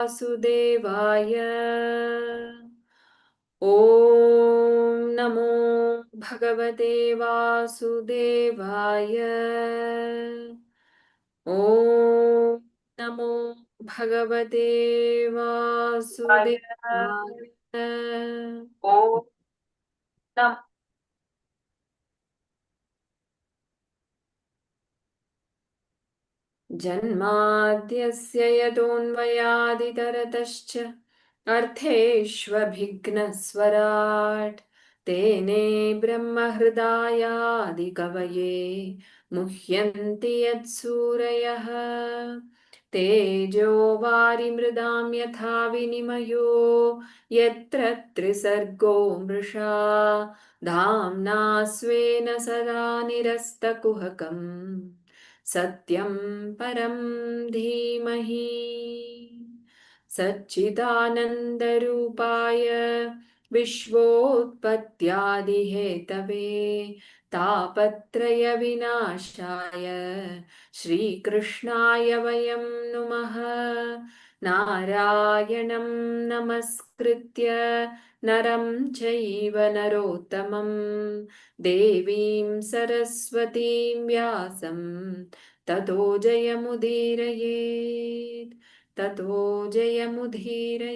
वासुदेवाय ॐ नमो भगवते वासुदेवाय ॐ नमो भगवते वासुदेवाय ॐ नमः जन्माद्यस्य यतोऽन्वयादितरतश्च अर्थेष्वभिघ्नस्वराट् तेने ब्रह्महृदायादिकवये मुह्यन्ति यत्सूरयः तेजो वारिमृदां यथा विनिमयो यत्र त्रिसर्गो मृषा धाम्ना स्वेन सदा निरस्तकुहकम् सत्यं परं धीमहि सच्चिदानन्दरूपाय विश्वोत्पत्त्यादिहेतवे तापत्रयविनाशाय श्रीकृष्णाय वयं नुमः नारायणं नमस्कृत्य नरं चैव नरोत्तमं देवीं सरस्वतीं व्यासं ततो जयमुदीरयेत् ततो जयमुदीरयेत्.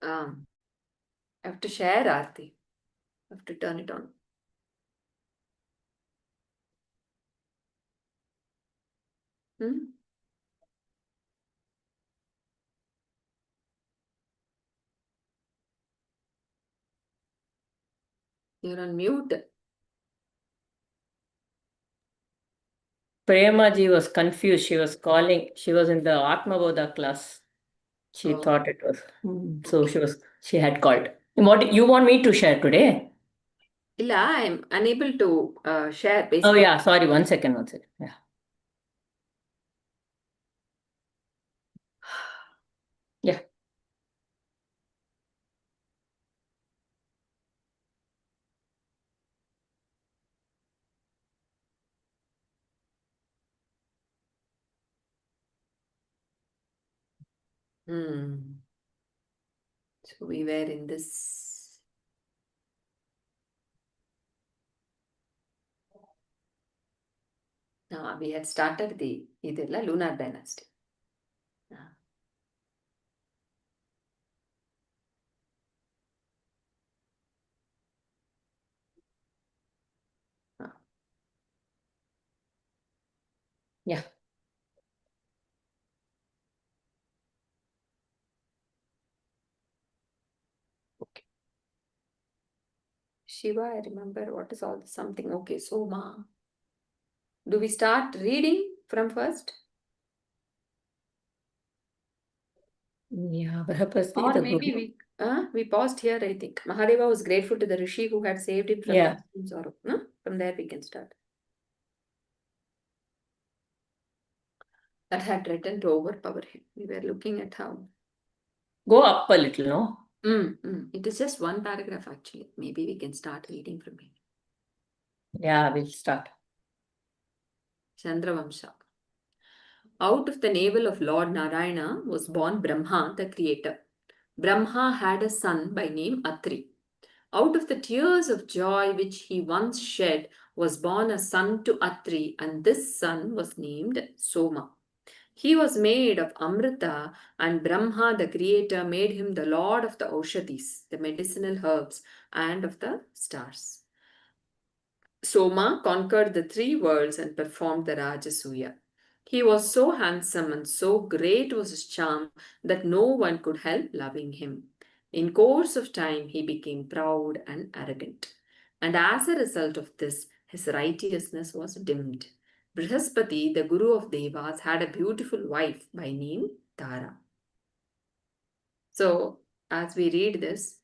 I have to share Aarti. I have to turn it on. You're on mute. Premaji was confused. She was calling. She was in the Atmabodha class. She thought it was. So she had called. What you want me to share today? Illa, I'm unable to share Oh basically. yeah, sorry. One second. Yeah. Yeah. So we were in this. We had started the lunar dynasty. Yeah. Okay. Shiva, I remember what is all this something. Okay, Soma. Do we start reading from first? Yeah, perhaps Or the maybe we paused here, I think. Mahadeva was grateful to the Rishi who had saved him from Yeah. sorrow. No? From there we can start. That had threatened to overpower him. We were looking at how. Go up a little, no? It is just one paragraph actually. Maybe we can start reading from here. Yeah, we'll start. Chandravamsha. Out of the navel of Lord Narayana was born Brahma, the creator. Brahma had a son by name Atri. Out of the tears of joy which he once shed was born a son to Atri, and this son was named Soma. He was made of Amrita, and Brahma, the creator, made him the lord of the Aushadis, the medicinal herbs, and of the stars. Soma conquered the three worlds and performed the Rajasuya. He was so handsome and so great was his charm that no one could help loving him. In course of time, he became proud and arrogant. And as a result of this, his righteousness was dimmed. Brihaspati, the guru of Devas, had a beautiful wife by name Tara. So, as we read this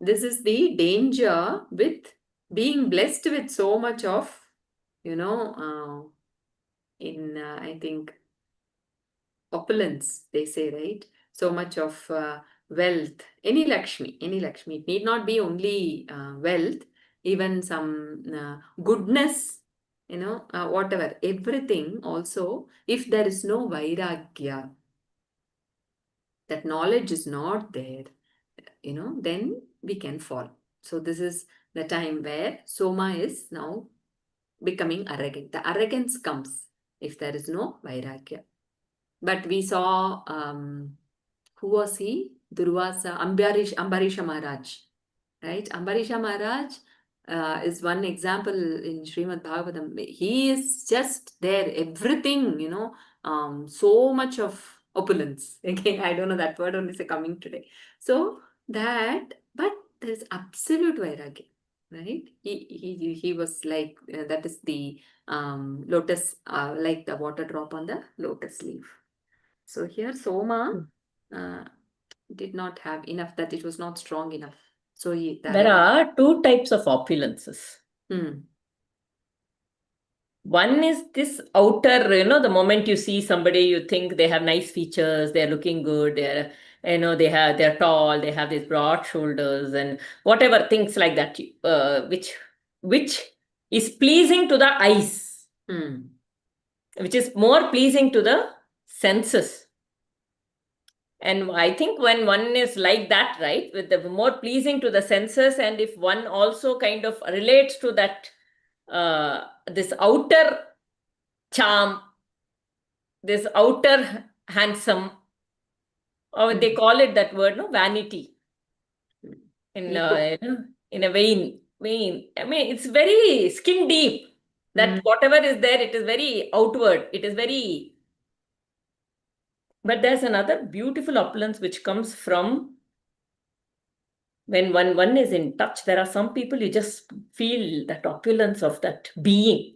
is the danger with being blessed with so much of, I think, opulence, they say, right? So much of wealth. Any Lakshmi. It need not be only wealth, even some goodness, whatever. Everything also, if there is no Vairagya, that knowledge is not there, then we can fall. So this is the time where Soma is now becoming arrogant. The arrogance comes if there is no Vairagya. But we saw, who was he? Durvasa, Ambarisha Maharaj, right? Ambarisha Maharaj is one example in Srimad Bhagavatam. He is just there, everything, so much of opulence. Again, I don't know that word only is coming today. So but there is absolute vairagya, right? He was like, that is the lotus, like the water drop on the lotus leaf. So here Soma uh, did not have enough, that it was not strong enough. So There are two types of opulences. Hmm. One is this outer, the moment you see somebody, you think they have nice features, they're looking good, they're tall, they have these broad shoulders and whatever things like that, which is pleasing to the eyes, Hmm. which is more pleasing to the senses. And I think when one is like that, right, with the more pleasing to the senses, and if one also kind of relates to that, this outer charm, this outer handsome, or they Hmm. call it that word, no, vanity, in Ego. in a vein. I mean, it's very skin deep. Hmm. That whatever is there, it is very outward. It is very. But there's another beautiful opulence which comes from when one is in touch. There are some people you just feel that opulence of that being.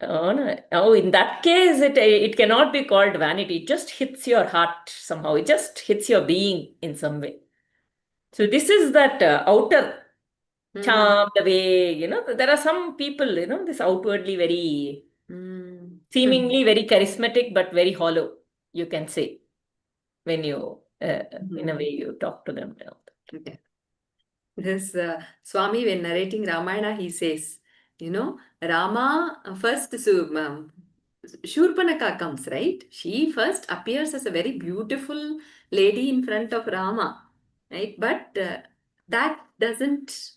Oh, no. Oh, in that case, it cannot be called vanity. It just hits your heart somehow. It just hits your being in some way. So this is that outer Hmm. charm, the way, there are some people, this outwardly very, Hmm. seemingly very charismatic, but very hollow, you can say, when you, in a Hmm. way, you talk to them. Okay. This Swami, when narrating Ramayana, he says, Rama first, Shurpanaka comes, right? She first appears as a very beautiful lady in front of Rama, right? But that doesn't,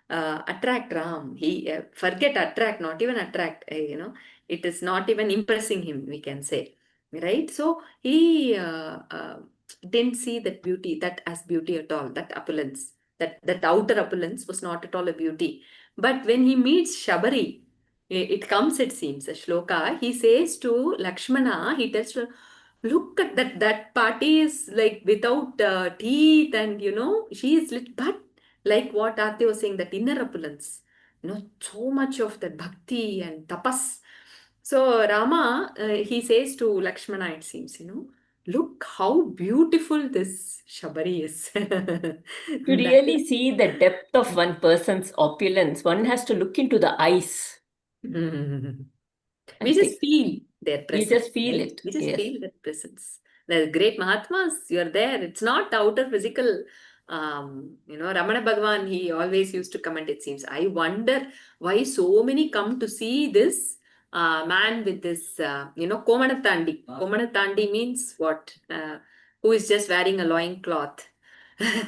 attract Ram. He forget attract, not even attract. It is not even impressing him, we can say, right? So he didn't see that beauty, that as beauty at all, that opulence, that outer opulence was not at all a beauty. But when he meets Shabari, it comes, it seems, a shloka. He says to Lakshmana, he tells her, look at that party is like without teeth, and she is but like what Aarti was saying, that inner opulence, so much of that bhakti and tapas. So Rama, he says to Lakshmana, it seems, look how beautiful this Shabari is. To That is. really see the depth of one person's opulence, one has to look into the eyes, Mm. I We just think. feel their You presence, just feel right? it. We just Yes. feel that presence. The great Mahatmas, you're there. It's not outer physical. Ramana Bhagavan, he always used to comment, it seems. I wonder why so many come to see this man with this, Komanatandi. Komanatandi means what? Who is just wearing a loin cloth.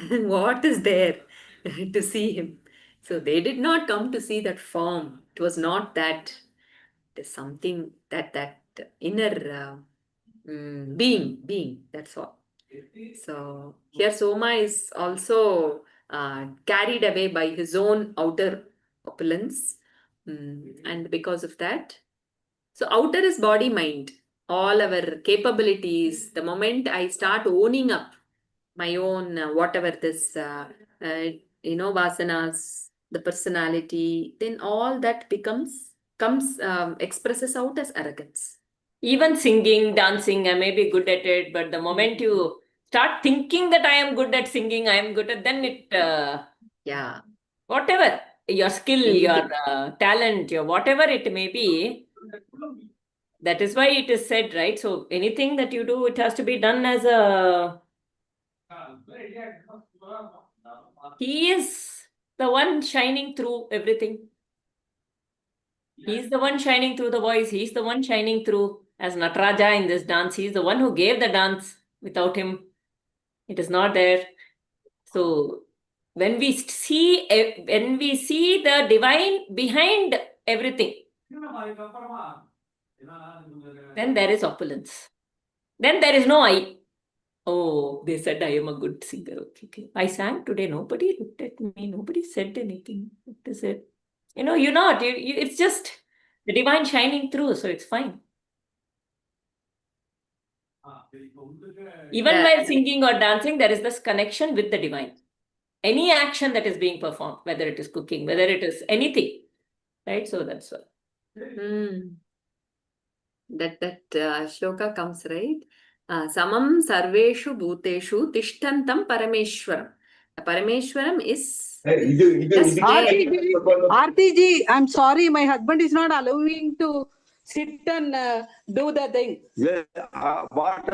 What is there to see him? So they did not come to see that form. It was not that. There's something that inner being, that's all. So here Soma is also carried away by his own outer opulence. And because of that, so outer is body mind, all our capabilities. The moment I start owning up my own whatever this uh, vasanas, the personality, then all that comes expresses out as arrogance. Even singing, dancing, I may be good at it, but the moment Mm. you start thinking that I am good at singing, I am good at, then Yeah, whatever, your skill, your anything. talent, your whatever it may be, That is why it is said, right? So anything that you do, it has to be done as a... He is the one shining through everything. He's the one shining through the voice. He's the one shining through as Nataraja in this dance. He's the one who gave the dance. Without him, it is not there. So when we see the divine behind everything, then there is opulence. Then there is no I. Oh, they said I am a good singer. Okay, okay. I sang today. Nobody looked at me. Nobody said anything. What is it? You're not. It's just the divine shining through. So it's fine. Even while singing or dancing, there is this connection with the divine. Any action that is being performed, whether it is cooking, whether it is anything, right? So that's what. That shloka comes, right? Samam sarveshu bhuteshu tishtantam parameshwaram. Parameshwaram is just there. Aarti ji, I'm sorry, my husband is not allowing to sit and do the thing. Yeah, what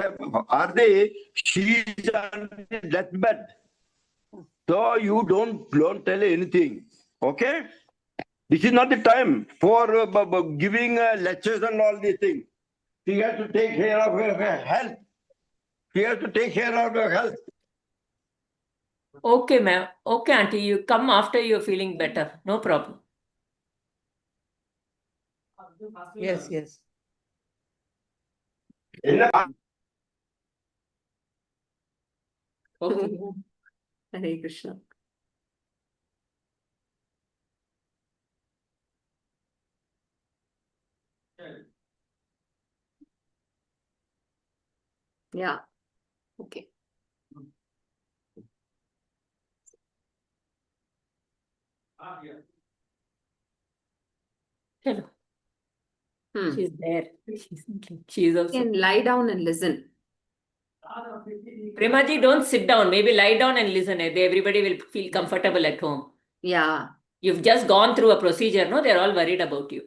are they? She is on the deathbed. So you don't tell anything. Okay? This is not the time for giving lectures and all these things. She has to take care of her health. She has to take care of her health. Okay, ma'am. Okay, auntie, you come after you're feeling better. No problem. Yes, yes. Okay. Hare Krishna. Yeah. Okay. Hello. Hmm. She's there. She's You also. can lie down and listen. Premaji, don't sit down. Maybe lie down and listen. Everybody will feel comfortable at home. Yeah. You've just gone through a procedure, no? They're all worried about you.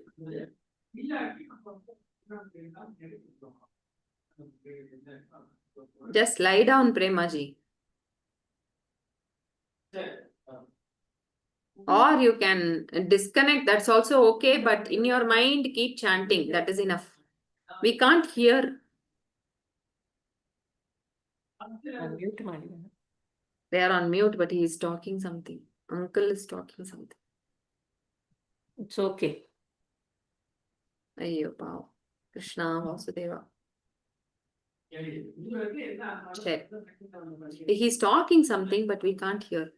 Just lie down, Premaji. Or you can disconnect. That's also okay. But in your mind, keep chanting. That is enough. We can't hear. Unmute ಮಾಡಿ. They are on mute, but he is talking something. Uncle is talking something. It's okay. Ayyo, Pao. Krishna Vasudeva. Check. He's talking something, but we can't hear.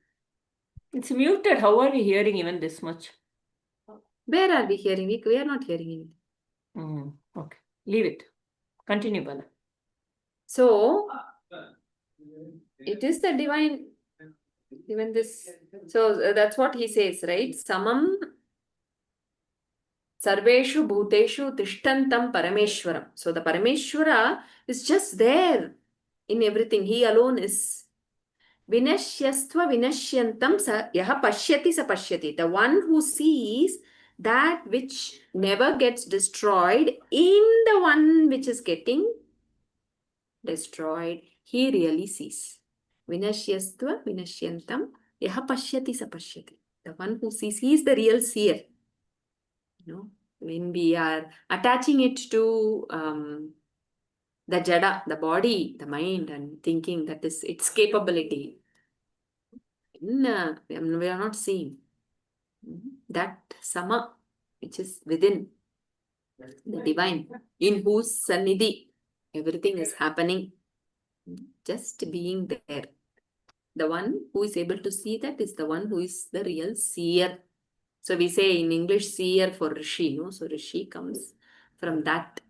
It's muted. How are we hearing even this much? Where are we hearing? We are not hearing anything. Okay. Leave it. Continue, Bala. So, it is the divine, even this. So, that's what he says, right? Samam sarveshu bhuteshu tishtantam parameshwaram. So, the Parameshwara is just there in everything. He alone is. Vinashyastva vinashyantam sa yaha pashyati sa pashyati. The one who sees that which never gets destroyed in the one which is getting destroyed, he really sees. Vinashyastva vinashyantam yaha pashyati sa pashyati. The one who sees, he is the real seer. When we are attaching it to the jada, the body, the mind, and thinking that is its capability, we are not seeing that sama which is within the divine, in whose sannidhi everything is happening, just being there. The one who is able to see that is the one who is the real seer. So we say in English seer for Rishi, no? So Rishi comes from that.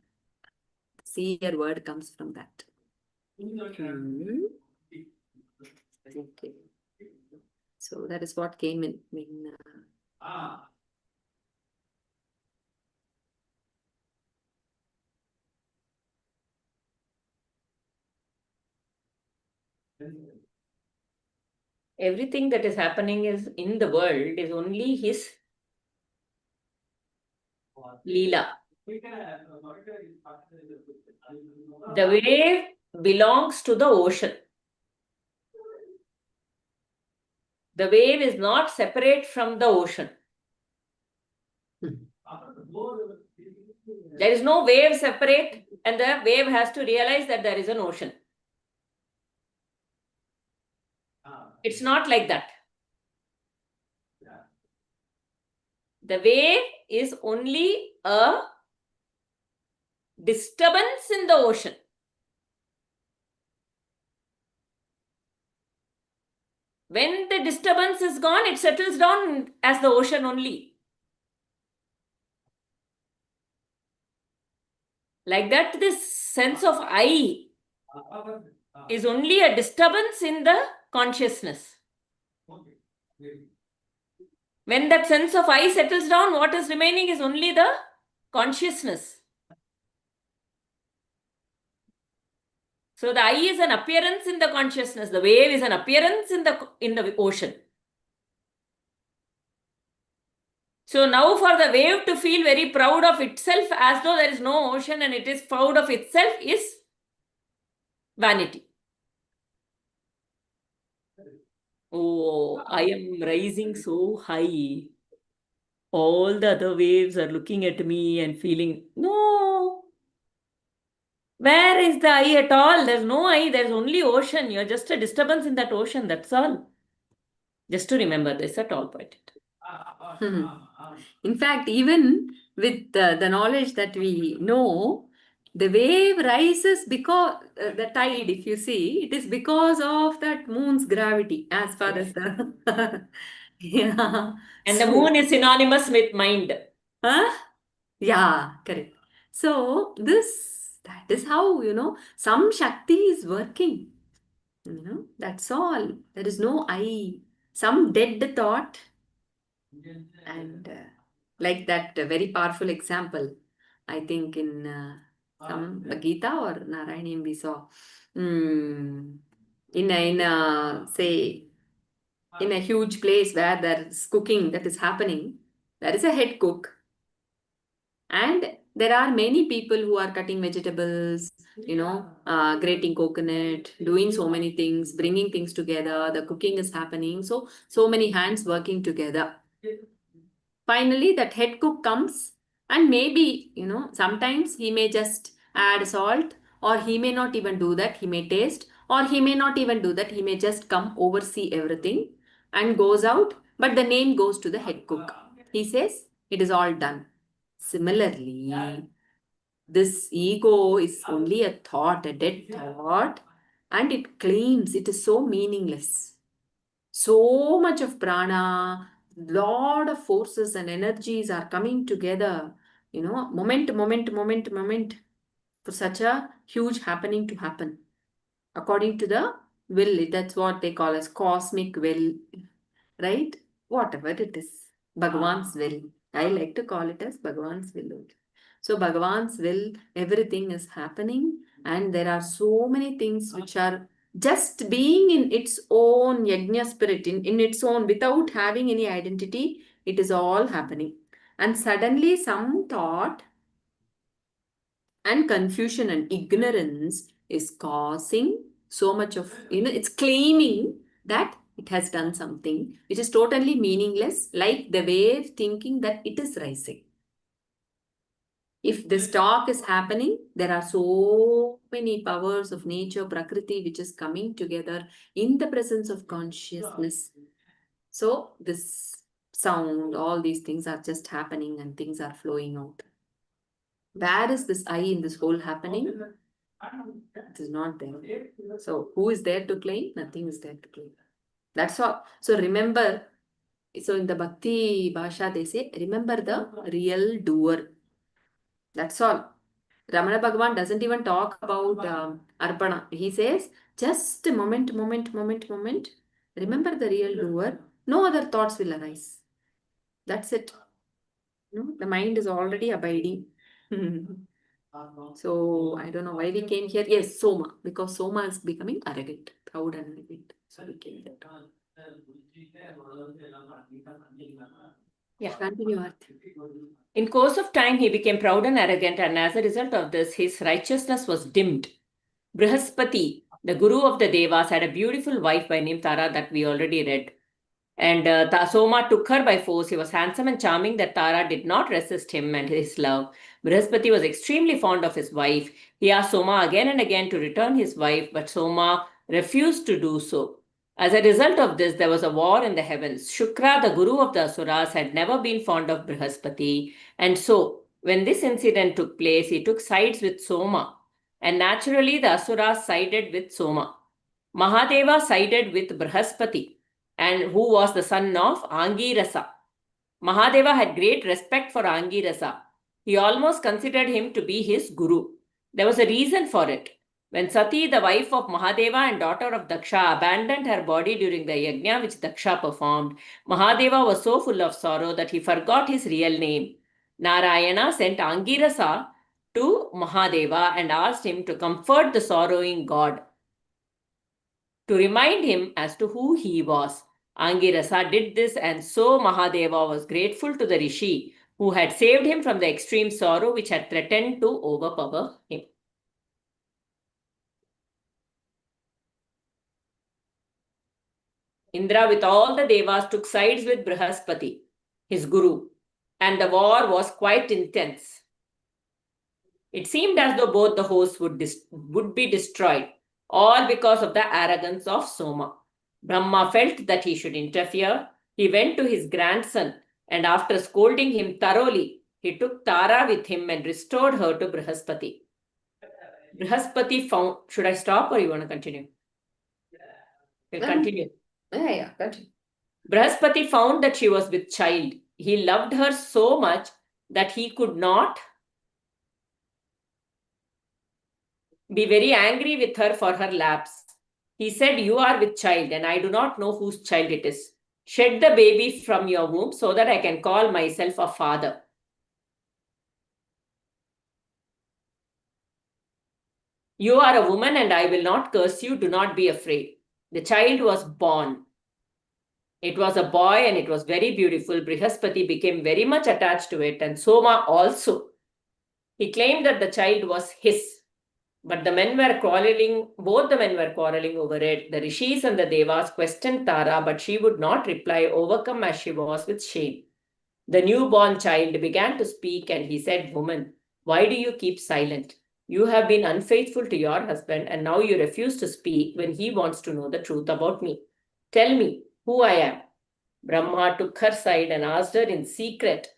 Seer word comes from that. Okay. So that is what came in. Everything that is happening is in the world is only his Leela. The wave belongs to the ocean. The wave is not separate from the ocean. There is no wave separate, and the wave has to realize that there is an ocean. It's not like that. The wave is only a disturbance in the ocean. When the disturbance is gone, it settles down as the ocean only. Like that, this sense of I is only a disturbance in the consciousness. When that sense of I settles down, what is remaining is only the consciousness. So the I is an appearance in the consciousness. The wave is an appearance in the ocean. So now for the wave to feel very proud of itself as though there is no ocean and it is proud of itself is vanity. Oh, I am rising so high. All the other waves are looking at me and feeling, no. Where is the I at all? There's no I, there's only ocean. You're just a disturbance in that ocean, that's all. Just to remember this at all point. In fact, even with the knowledge that we know, the wave rises because the tide, if you see, it is because of that moon's gravity, as far as the yeah. And the moon is synonymous with mind. Huh? Yeah, correct. So that is how, some Shakti is working. That's all. There is no I. Some dead thought. And like that very powerful example, I think in some Gita or Narayanam we saw. Say, in a huge place where there's cooking that is happening, there is a head cook. And there are many people who are cutting vegetables, grating coconut, doing so many things, bringing things together. The cooking is happening. So many hands working together. Finally, that head cook comes, and maybe, sometimes he may just add salt, or he may not even do that. He may taste, or he may not even do that. He may just come oversee everything and goes out. But the name goes to the head cook. He says, it is all done. Similarly, this ego is only a thought, a dead thought, and it claims it is so meaningless. So much of prana, lot of forces and energies are coming together, moment for such a huge happening to happen. According to the will, that's what they call as cosmic will, right? Whatever it is, Bhagavan's will. I like to call it as Bhagavan's will. So Bhagavan's will, everything is happening, and there are so many things which are just being in its own yajna spirit, in its own, without having any identity, it is all happening. And suddenly some thought and confusion and ignorance is causing so much of, it's claiming that it has done something which is totally meaningless, like the wave thinking that it is rising. If this talk is happening, there are so many powers of nature, Prakriti, which is coming together in the presence of consciousness. So this sound, all these things are just happening and things are flowing out. Where is this I in this whole happening? It is not there. So who is there to claim? Nothing is there to claim. That's all. So remember, so in the Bhakti Bhasha they say, remember the real doer. That's all. Ramana Bhagavan doesn't even talk about Arpana. He says, just a moment. Remember the real doer. No other thoughts will arise. That's it. The mind is already abiding. So I don't know why we came here. Yes, Soma, because Soma is becoming arrogant, proud and arrogant. So we came there. Yeah. Continue, Arthi. In course of time, he became proud and arrogant, and as a result of this, his righteousness was dimmed. Brihaspati, the guru of the Devas, had a beautiful wife by name Tara that we already read. And Soma took her by force. He was handsome and charming that Tara did not resist him and his love. Brihaspati was extremely fond of his wife. He asked Soma again and again to return his wife, but Soma refused to do so. As a result of this, there was a war in the heavens. Shukra, the guru of the Asuras, had never been fond of Brihaspati. And so, when this incident took place, he took sides with Soma. And naturally, the Asuras sided with Soma. Mahadeva sided with Brihaspati, and who was the son of Angirasa. Mahadeva had great respect for Angirasa. He almost considered him to be his guru. There was a reason for it. When Sati, the wife of Mahadeva and daughter of Daksha, abandoned her body during the yajna which Daksha performed, Mahadeva was so full of sorrow that he forgot his real name. Narayana sent Angirasa to Mahadeva and asked him to comfort the sorrowing god, to remind him as to who he was. Angirasa did this, and so Mahadeva was grateful to the rishi who had saved him from the extreme sorrow which had threatened to overpower him. Indra with all the devas took sides with Brihaspati, his guru, and the war was quite intense. It seemed as though both the hosts would be destroyed, all because of the arrogance of Soma. Brahma felt that he should interfere. He went to his grandson, and after scolding him thoroughly, he took Tara with him and restored her to Brihaspati. Brihaspati found... Should I stop or you want to continue? We'll continue. Yeah, continue. Brihaspati found that she was with child. He loved her so much that he could not be very angry with her for her lapse. He said, "You are with child and I do not know whose child it is. Shed the baby from your womb so that I can call myself a father." "You are a woman and I will not curse you. Do not be afraid." The child was born. It was a boy and it was very beautiful. Brihaspati became very much attached to it, and Soma also. He claimed that the child was his. But the men were quarreling, both the men were quarreling over it. The rishis and the devas questioned Tara, but she would not reply, overcome as she was with shame. The newborn child began to speak and he said, "Woman, why do you keep silent? You have been unfaithful to your husband and now you refuse to speak when he wants to know the truth about me. Tell me who I am." Brahma took her side and asked her in secret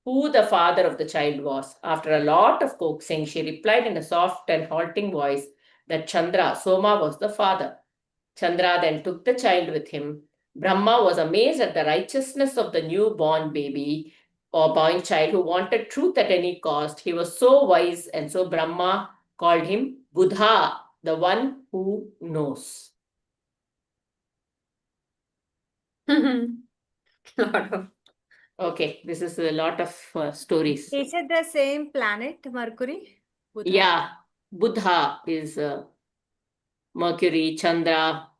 who the father of the child was. After a lot of coaxing, she replied in a soft and halting voice that Chandra, Soma, was the father. Chandra then took the child with him. Brahma was amazed at the righteousness of the newborn baby or born child who wanted truth at any cost. He was so wise, and so Brahma called him Buddha, the one who knows. Lot of... Okay, this is a lot of stories. Is it the same planet, Mercury? Buddha? Yeah, Buddha is Mercury, Chandra.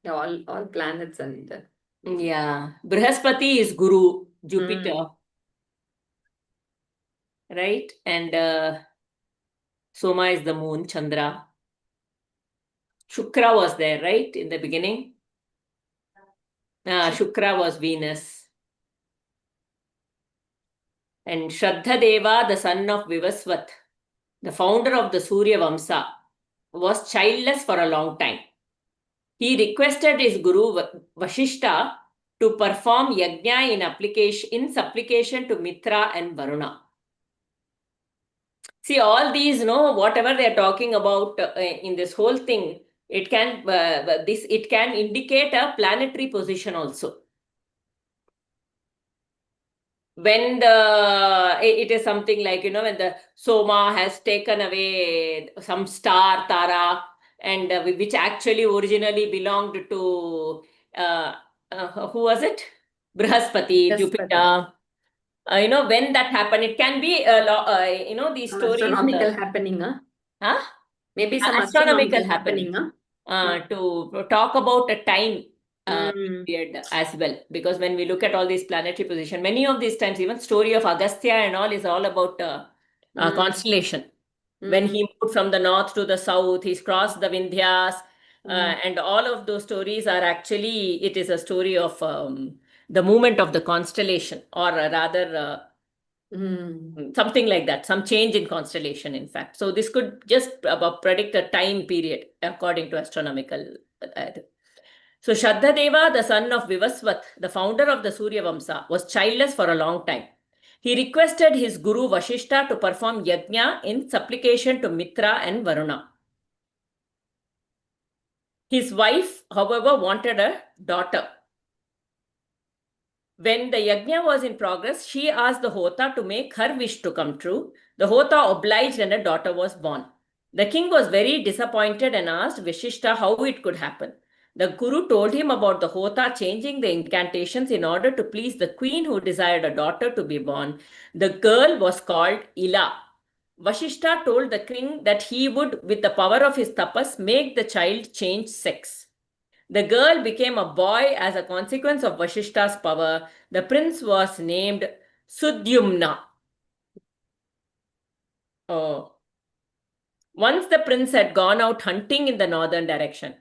all planets and Yeah, Brihaspati is Guru, Jupiter. Right? And Soma is the moon, Chandra. Shukra was there, right? In the beginning. Shukra was Venus. And Shraddha Deva, the son of Vivasvat, the founder of the Surya Vamsa, was childless for a long time. He requested his guru Vashishta to perform yajna in supplication to Mitra and Varuna. See, all these, whatever they are talking about in this whole thing, it can indicate a planetary position also. When it is something like, when the Soma has taken away some star, Tara, and which actually originally belonged to, who was it? Brihaspati, Jupiter. When that happened, it can be, these stories. Astronomical happening, Huh? Maybe some astronomical happening. huh? To talk about a time period as well. Because when we look at all these planetary position, many of these times, even story of Agastya and all is all about constellation. When he moved from the north to the south, he's crossed the Vindhyas, and all of those stories are actually, it is a story of the movement of the constellation, or rather something like that, some change in constellation, in fact. So this could just predict a time period according to astronomical. So Shraddha the son of Vivasvat, the founder of the Surya Vamsa, was childless for a long time. He requested his guru Vashishta to perform yajna in supplication to Mitra and Varuna. His wife, however, wanted a daughter. When the yajna was in progress, she asked the Hota to make her wish to come true. The Hota obliged and a daughter was born. The king was very disappointed and asked Vashishta how it could happen. The guru told him about the Hota changing the incantations in order to please the queen who desired a daughter to be born. The girl was called Ila. Vashishta told the king that he would, with the power of his tapas, make the child change sex. The girl became a boy as a consequence of Vashishta's power. The prince was named Sudyumna. Once the prince had gone out hunting in the northern direction.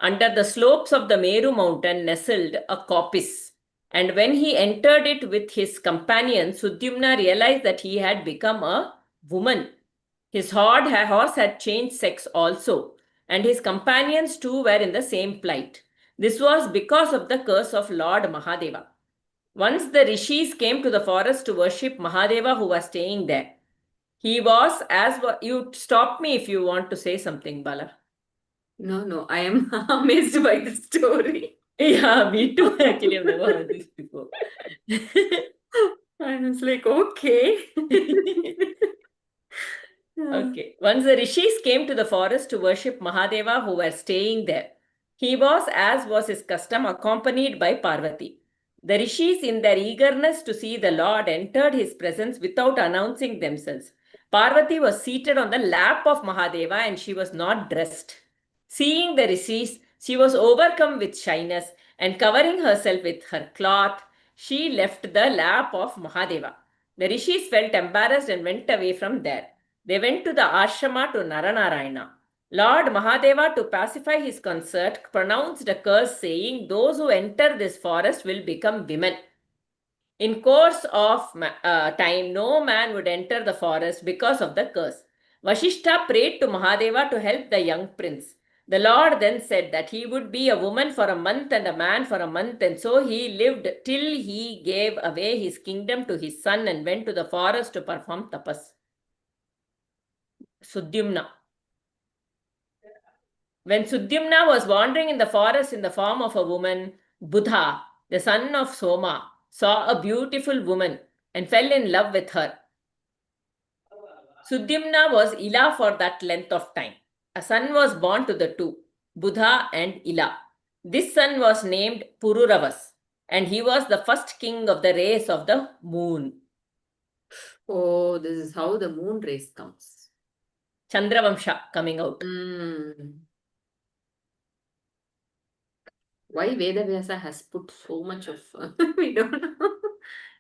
Under the slopes of the Meru mountain nestled a coppice. And when he entered it with his companion, Sudyumna realized that he had become a woman. His horse had changed sex also, and his companions too were in the same plight. This was because of the curse of Lord Mahadeva. Once the rishis came to the forest to worship Mahadeva, who was staying there. He was, you stop me if you want to say something, Bala. No, I am amazed by the story. Yeah, me too. Actually, I've never heard this before. I was like, okay. Okay. Once the rishis came to the forest to worship Mahadeva, who were staying there. He was, as was his custom, accompanied by Parvati. The rishis, in their eagerness to see the Lord, entered his presence without announcing themselves. Parvati was seated on the lap of Mahadeva and she was not dressed. Seeing the rishis, she was overcome with shyness and covering herself with her cloth, she left the lap of Mahadeva. The rishis felt embarrassed and went away from there. They went to the ashrama to Naranarayana. Lord Mahadeva, to pacify his concern, pronounced a curse saying, those who enter this forest will become women. In course of time, no man would enter the forest because of the curse. Vashishta prayed to Mahadeva to help the young prince. The Lord then said that he would be a woman for a month and a man for a month, and so he lived till he gave away his kingdom to his son and went to the forest to perform tapas. Sudyumna. When Sudyumna was wandering in the forest in the form of a woman, Buddha, the son of Soma, saw a beautiful woman and fell in love with her. Sudyumna was Ila for that length of time. A son was born to the two, Buddha and Ila. This son was named Pururavas, and he was the first king of the race of the moon. Oh, this is how the moon race comes. Chandravamsha coming out. Why Vedavyasa has put so much of, we don't know.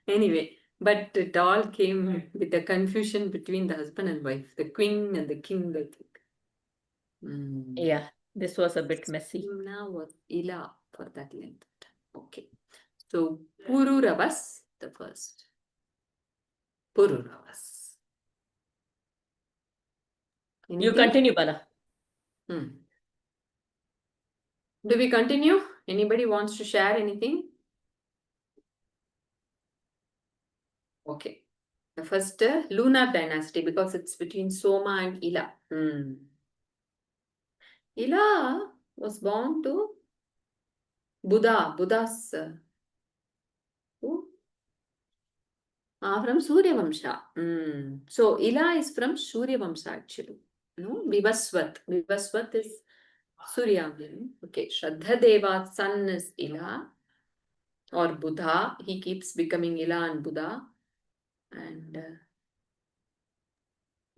Anyway, but it all came with the confusion between the husband and wife, the queen and the king, I think. Yeah, this was a bit messy. Now was Ila for that length. Okay. So Pururavas, the first. Pururavas. You continue, Bala. Do we continue? Anybody wants to share anything? Okay. The first lunar dynasty, because it's between Soma and Ila. Ila was born to Buddha. Buddha's who? From Surya Vamsha. So Ila is from Surya Vamsha actually. No, Vivasvat. Vivasvat is Surya. Okay, Shraddha Deva's son is Ila or Buddha. He keeps becoming Ila and Buddha. And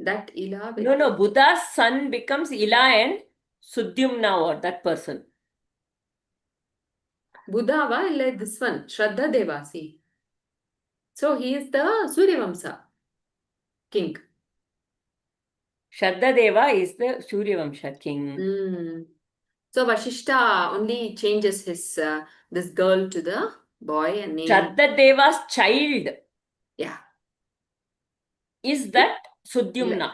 that Ila. No, Buddha's son becomes Ila and Sudyumna, or that person. Budava, like this one, Shraddha Devasi. So he is the Suryavamsa king. Shraddha Deva is the Suryavamsha king. Hmm. So Vashishta only changes his this girl to the boy and name. Shraddha Deva's child Yeah, is that Sudyumna.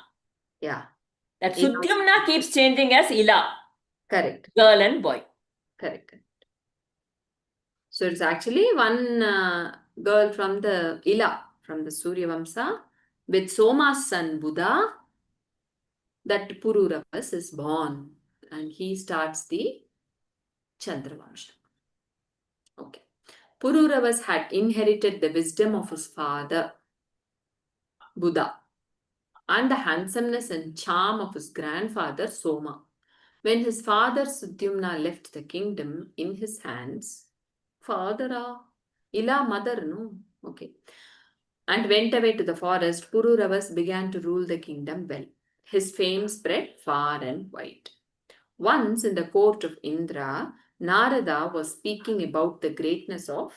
yeah, That Ila. Sudyumna keeps changing as Ila, Correct, girl and boy. correct. So it's actually one girl from the Ila, from the Suryavamsa, with Soma's son Buddha, that Pururavas is born, and he starts the Chandravamsha. Okay. Pururavas had inherited the wisdom of his father, Buddha, and the handsomeness and charm of his grandfather, Soma. When his father Sudyumna left the kingdom in his hands, father, Ila mother, no? Okay. And went away to the forest, Pururavas began to rule the kingdom well. His fame spread far and wide. Once in the court of Indra, Narada was speaking about the greatness of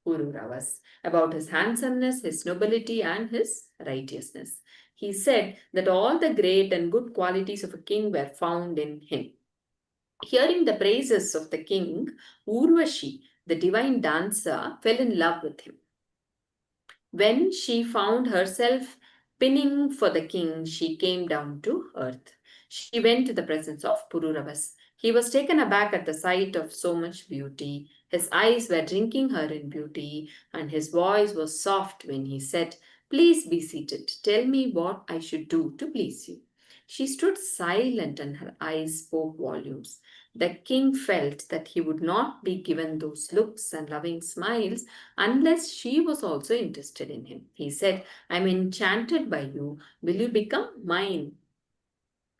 Pururavas, about his handsomeness, his nobility, and his righteousness. He said that all the great and good qualities of a king were found in him. Hearing the praises of the king, Urvashi, the divine dancer, fell in love with him. When she found herself pinning for the king, she came down to earth. She went to the presence of Pururavas. He was taken aback at the sight of so much beauty. His eyes were drinking her in beauty, and his voice was soft when he said, "Please be seated. Tell me what I should do to please you." She stood silent, and her eyes spoke volumes. The king felt that he would not be given those looks and loving smiles unless she was also interested in him. He said, "I'm enchanted by you. Will you become mine?"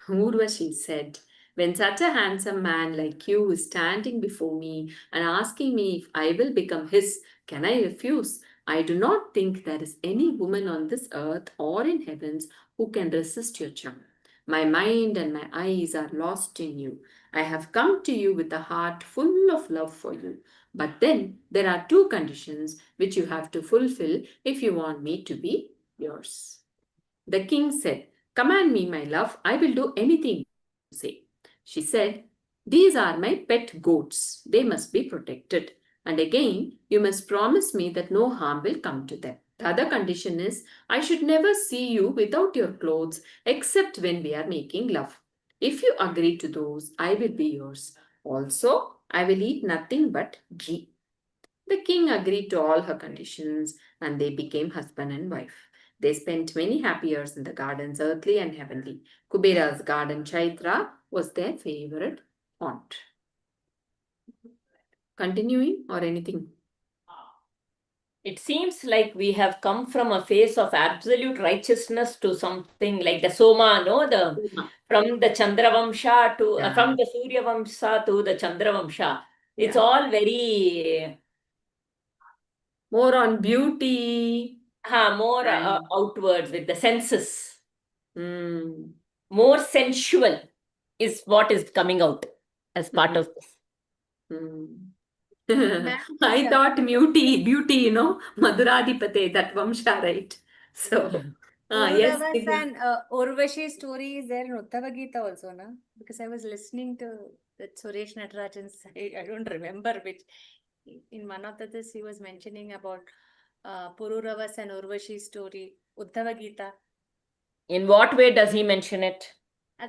Urvashi said, "When such a handsome man like you is standing before me and asking me if I will become his, can I refuse? I do not think there is any woman on this earth or in heavens who can resist your charm. My mind and my eyes are lost in you. I have come to you with a heart full of love for you. But then there are two conditions which you have to fulfill if you want me to be yours." The king said, "Command me, my love, I will do anything you say." She said, "These are my pet goats. They must be protected. And again, you must promise me that no harm will come to them. The other condition is, I should never see you without your clothes except when we are making love. If you agree to those, I will be yours. Also, I will eat nothing but ghee." The king agreed to all her conditions, and they became husband and wife. They spent many happy years in the gardens, earthly and heavenly. Kubera's garden, Chaitra, was their favorite haunt. Continuing or anything? It seems like we have come from a phase of absolute righteousness to something like the Soma, no? From the Chandravamsha to from the Suryavamsa to the Chandravamsha. It's all very more on beauty. More outwards with the senses. Mm. More sensual is what is coming out as part of this. I thought beauty, Madhuradipate, that Vamsha, right? So, yes. Pururavas and Urvashi story is there in Uttava Gita also, na? Because I was listening to that Suresh Natarajan's, I don't remember which, in one of this he was mentioning about Pururavas and Urvashi story, Uttava Gita. In what way does he mention it?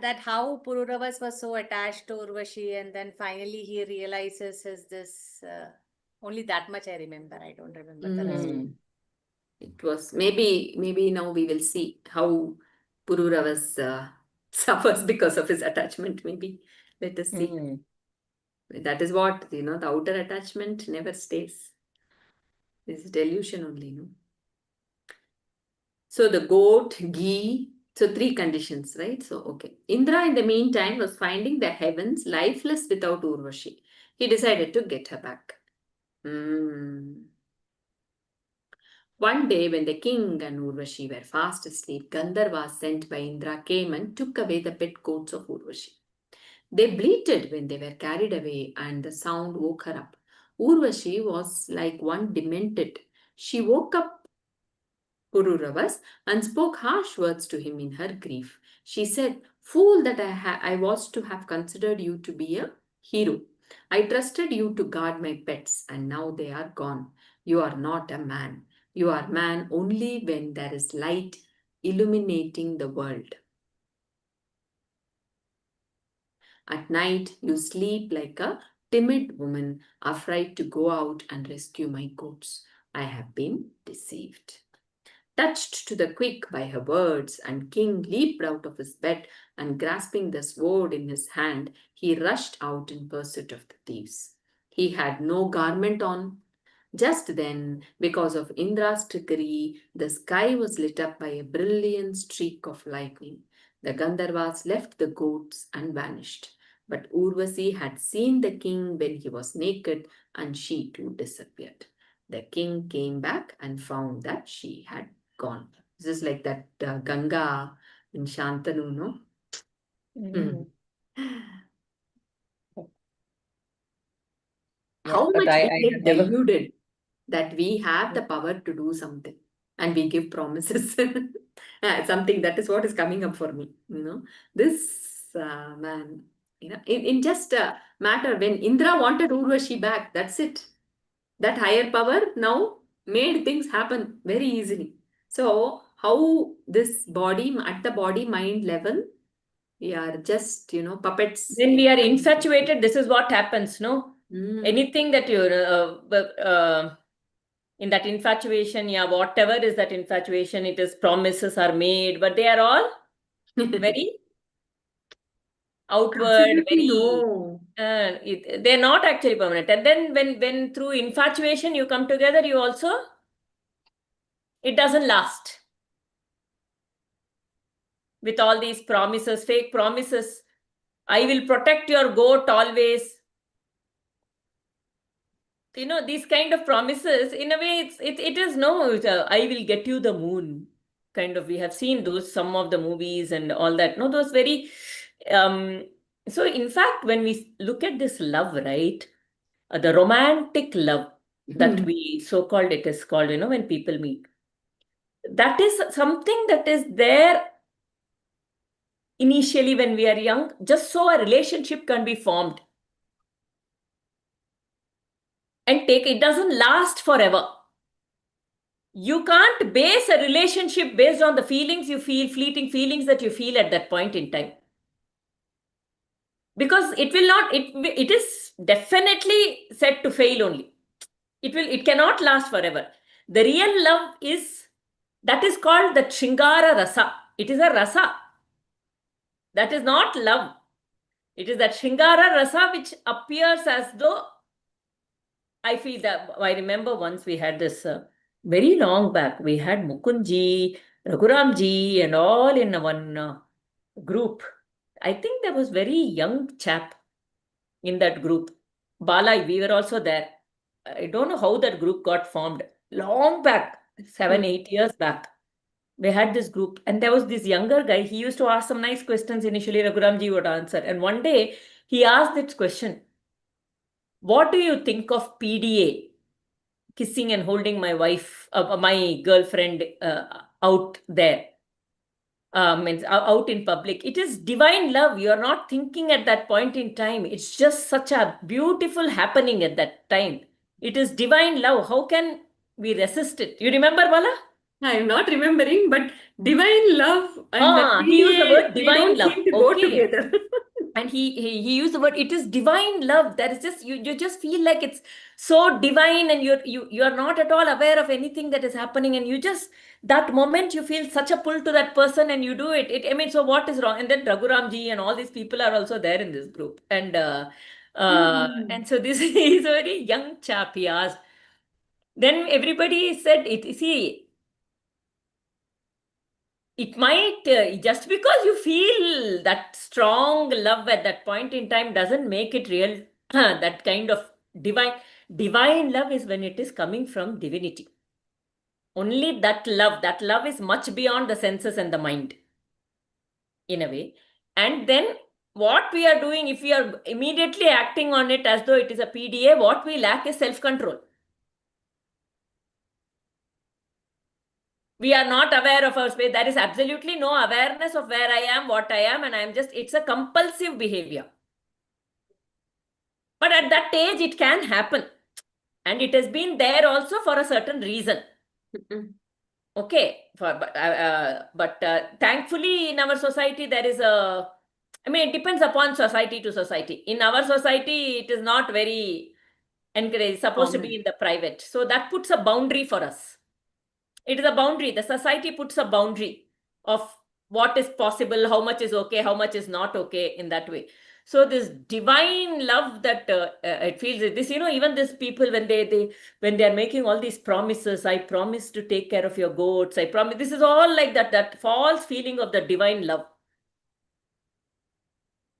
That how Pururavas was so attached to Urvashi, and then finally he realizes is this, only that much I remember. I don't remember the rest. It was maybe now we will see how Pururavas suffers because of his attachment. Maybe let us see. That is what the outer attachment never stays. It's delusion only, no. So the goat, ghee. So three conditions, right? So okay. Indra, in the meantime, was finding the heavens lifeless without Urvashi. He decided to get her back. One day, when the king and Urvashi were fast asleep, Gandharvas sent by Indra came and took away the pet goats of Urvashi. They bleated when they were carried away, and the sound woke her up. Urvashi was like one demented. She woke up Pururavas and spoke harsh words to him in her grief. She said, "Fool that I was to have considered you to be a hero. I trusted you to guard my pets, and now they are gone. You are not a man. You are man only when there is light illuminating the world. At night, you sleep like a timid woman, afraid to go out and rescue my goats. I have been deceived." Touched to the quick by her words, and King leaped out of his bed and grasping the sword in his hand, he rushed out in pursuit of the thieves. He had no garment on. Just then, because of Indra's trickery, the sky was lit up by a brilliant streak of lightning. The Gandharvas left the goats and vanished. But Urvasi had seen the king when he was naked, and she too disappeared. The king came back and found that she had gone. This is like that Ganga in Shantanu, no? Mm. Yeah, How but much we I get have never. deluded that we have the power to do something and we give promises. Something that is what is coming up for me. This man, in just a matter when Indra wanted Urvashi back, that's it. That higher power now made things happen very easily. So, how this body, at the body mind level, we are just, puppets. When we are infatuated, this is what happens, no? Mm. Anything that you're in that infatuation, yeah, whatever is that infatuation, it is promises are made, but they are all very outward, Absolutely very no. they're not actually permanent. And then when through infatuation you come together, you also it doesn't last. With all these promises, fake promises, I will protect your goat always. These kind of promises, in a way, it is no, I will get you the moon. Kind of, we have seen those, some of the movies and all that. No, those very, so in fact, when we look at this love, right, the romantic love that we so-called it is called, when people meet, that is something that is there initially when we are young, just so a relationship can be formed. And it doesn't last forever. You can't base a relationship based on the feelings you feel, fleeting feelings that you feel at that point in time. Because it will not, it is definitely set to fail only. It cannot last forever. The real love that is called the Shringara Rasa. It is a rasa. That is not love. It is that Shringara Rasa which appears as though, I feel that, I remember once we had this very long back, we had Mukundji, Raghuramji and all in one group. I think there was very young chap in that group. Bala, we were also there. I don't know how that group got formed. Long back, 7, 8 years back. We had this group and there was this younger guy. He used to ask some nice questions initially. Raghuramji would answer. And one day he asked this question, what do you think of PDA? Kissing and holding my wife, my girlfriend out there, out in public. It is divine love. You are not thinking at that point in time. It's just such a beautiful happening at that time. It is divine love. How can we resist it? You remember, Bala? I am not remembering, but divine love and the He used the word they divine don't love. seem to go Okay. together. And he used the word, it is divine love. There is just you just feel like it's so divine and you are not at all aware of anything that is happening, and you just that moment you feel such a pull to that person and you do it. I mean, so what is wrong? And then Raghuramji and all these people are also there in this group. And and so this is a very young chap, he asked. Then everybody said it. See, it might just because you feel that strong love at that point in time doesn't make it real. That kind of divine love is when it is coming from divinity. Only that love is much beyond the senses and the mind in a way. And then what we are doing, if we are immediately acting on it as though it is a PDA, what we lack is self-control. We are not aware of our space. There is absolutely no awareness of where I am, what I am, and it's a compulsive behavior. But at that age, it can happen. And it has been there also for a certain reason. Okay, but thankfully in our society there is it depends upon society to society. In our society, it is not very encouraged, supposed to be in the private. So that puts a boundary for us. It is a boundary. The society puts a boundary of what is possible, how much is okay, how much is not okay in that way. So this divine love that it feels this, even these people when they are making all these promises, I promise to take care of your goats, I promise, this is all like that false feeling of the divine love,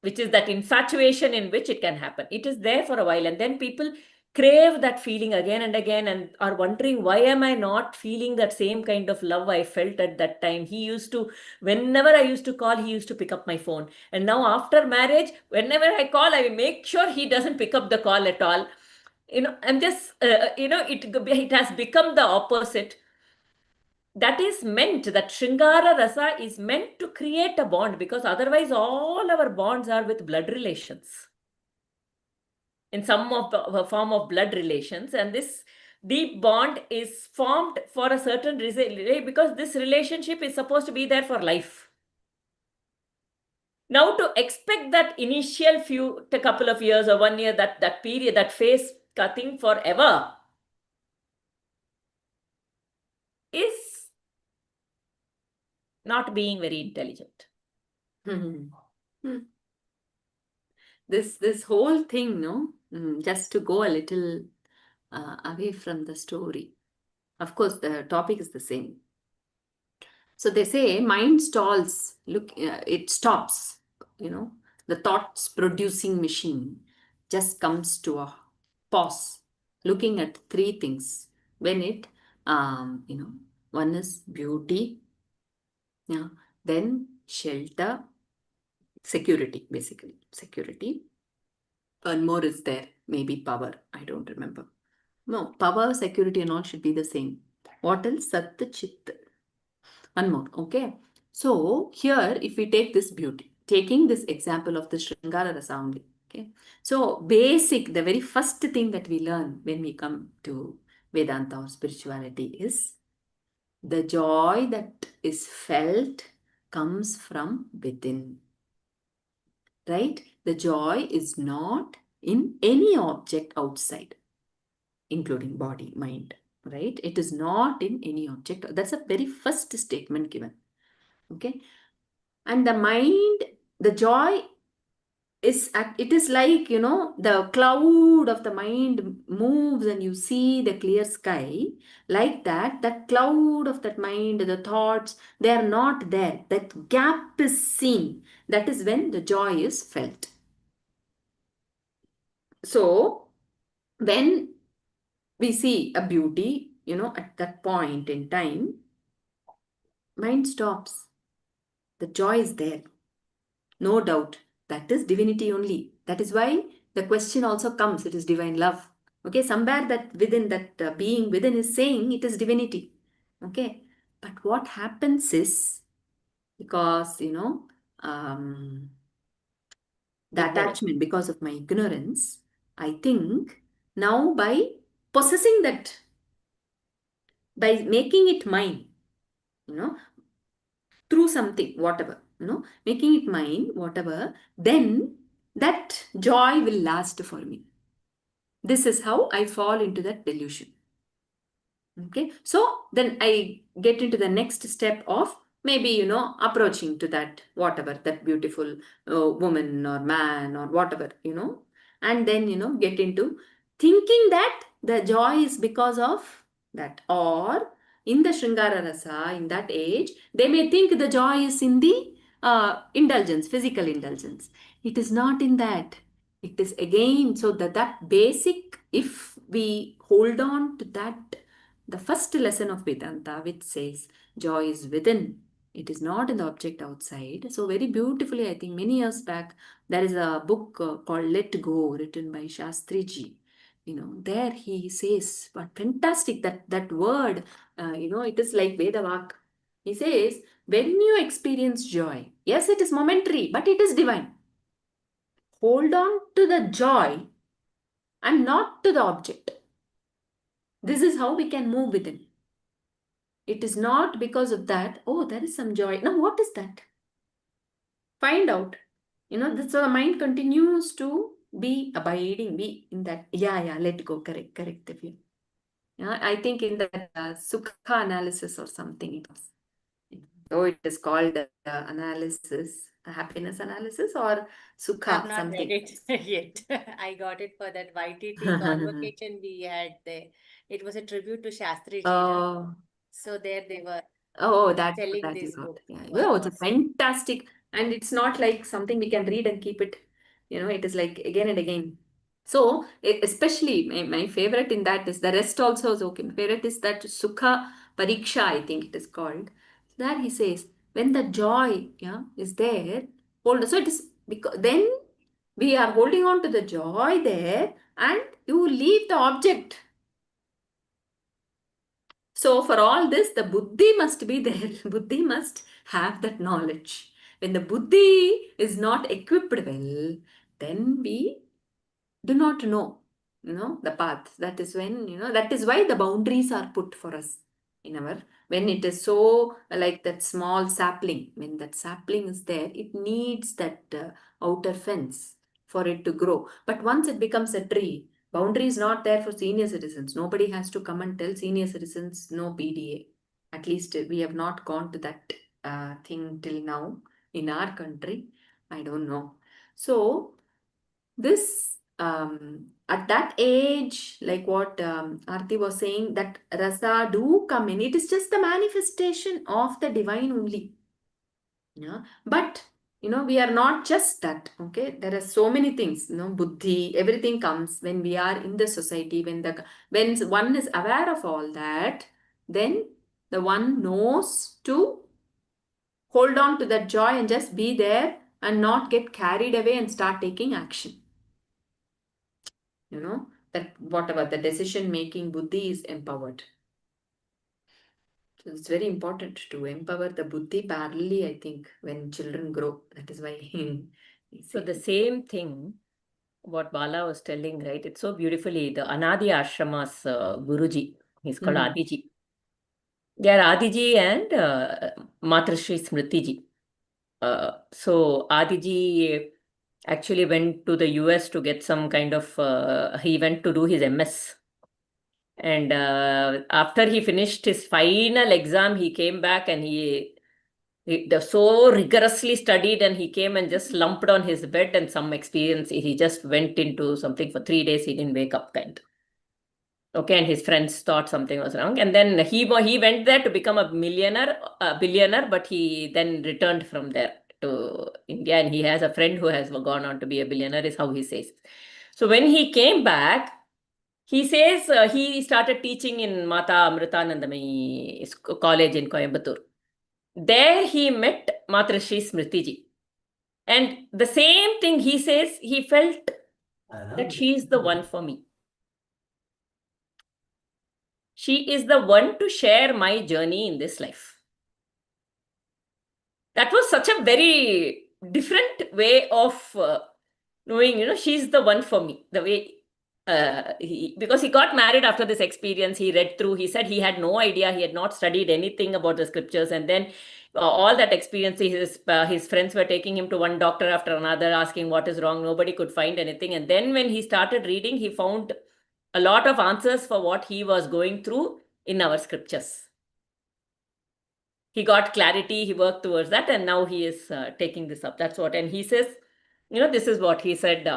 which is that infatuation in which it can happen. It is there for a while, and then people crave that feeling again and again and are wondering, why am I not feeling that same kind of love I felt at that time? Whenever I used to call, he used to pick up my phone. And now after marriage, whenever I call, I make sure he doesn't pick up the call at all. I'm just, it has become the opposite. That is meant, that Shringara Rasa is meant to create a bond, because otherwise all our bonds are with blood relations, in some of the form of blood relations. And this deep bond is formed for a certain reason, because this relationship is supposed to be there for life. Now to expect that initial couple of years or 1 year, that period, that phase cutting forever is not being very intelligent. This whole thing, just to go a little away from the story. Of course, the topic is the same. So they say mind stalls. Look, it stops. The thoughts producing machine just comes to a pause, looking at three things. When it, one is beauty, then shelter, security, basically security. One more is there, maybe power. I don't remember. No, power, security, and all should be the same. What else? Sat, Chit. One more, okay? So here, if we take this beauty, taking this example of the Shringara Rasa only, okay? So basic, the very first thing that we learn when we come to Vedanta or spirituality is the joy that is felt comes from within, right? The joy is not in any object outside, including body, mind, right? It is not in any object. That's a very first statement given. Okay. And the mind, the joy it is like, the cloud of the mind moves and you see the clear sky. Like that cloud of that mind, the thoughts, they are not there. That gap is seen. That is when the joy is felt. So when we see a beauty, at that point in time, mind stops. The joy is there. No doubt. That is divinity only. That is why the question also comes. It is divine love. Okay, somewhere that within that being within is saying it is divinity. Okay, but what happens is, because, the attachment, because of my ignorance, I think now by possessing that, by making it mine, through something, whatever, making it mine, whatever, then that joy will last for me. This is how I fall into that delusion. Okay, so then I get into the next step of maybe, approaching to that, whatever, that beautiful woman or man or whatever, and then, get into thinking that the joy is because of that. Or in the Shringara Rasa, in that age, they may think the joy is in the indulgence, physical indulgence. It is not in that. It is again, so that basic, if we hold on to that, the first lesson of Vedanta, which says joy is within, It is not in the object outside. So very beautifully, I think many years back, there is a book called Let Go, written by Shastriji. There he says, but fantastic, that word, it is like Vedavak. He says, when you experience joy, yes, it is momentary, but it is divine. Hold on to the joy and not to the object. This is how we can move within. It is not because of that, oh, there is some joy. Now, what is that? Find out. So the mind continues to be abiding, be in that. Yeah, let go. Correct, Divya. Yeah, I think in that Sukha analysis or something it was. Though it is called analysis, happiness analysis or I've Sukha, not read something. it yet. I got it for that YTT convocation we had there. It was a tribute to Shastriji, na? Oh. So there they were Oh, that telling you this got. book Yeah, it's a was fantastic, and it's not like something we can read and keep it. It is like again and again. So, especially my favorite in that is the rest also is okay. My favorite is that Sukha Pariksha, I think it is called. There he says, when the joy, is there, hold. So it is because then we are holding on to the joy there, and you leave the object. So for all this, the buddhi must be there. Buddhi must have that knowledge. When the buddhi is not equipped well, then we do not know, the path. That is when, that is why the boundaries are put for us in when it is so like that small sapling, when that sapling is there, it needs that outer fence for it to grow. But once it becomes a tree, boundary is not there for senior citizens. Nobody has to come and tell senior citizens no PDA. At least we have not gone to that thing till now in our country. I don't know. So this at that age, like what Arti was saying, that rasa do come in. It is just the manifestation of the divine only. Yeah, but we are not just that. Okay, there are so many things. Buddhi, everything comes when we are in the society. When one is aware of all that, then the one knows to hold on to that joy and just be there and not get carried away and start taking action. That whatever the decision making buddhi is empowered. So it's very important to empower the buddhi parallelly, I think, when children grow. That is why So the same thing, what Bala was telling, right? It's so beautifully, the Anadi Ashrama's Guruji, he's called Adiji. They are Adiji and Matrashri Smritiji. So Adiji actually went to the US to get some kind of, he went to do his MS. And after he finished his final exam, he came back and he so rigorously studied, and he came and just slumped on his bed, and some experience, he just went into something for 3 days, he didn't wake up kind. Okay, and his friends thought something was wrong, and then he went there to become a billionaire, but he then returned from there to India, and he has a friend who has gone on to be a billionaire, is how he says. So when he came back, he says he started teaching in Mata Amritanandamayi college in Coimbatore. There he met Matrashri Smritiji. And the same thing he says, he felt that she is the one for me. She is the one to share my journey in this life. That was such a very different way of knowing, she's the one for me. The way, because he got married after this experience, he read through, he said he had no idea, he had not studied anything about the scriptures. And then all that experience, his friends were taking him to one doctor after another, asking what is wrong. Nobody could find anything. And then when he started reading, he found a lot of answers for what he was going through in our scriptures. He got clarity, he worked towards that, and now he is taking this up. That's what, and he says, this is what he said.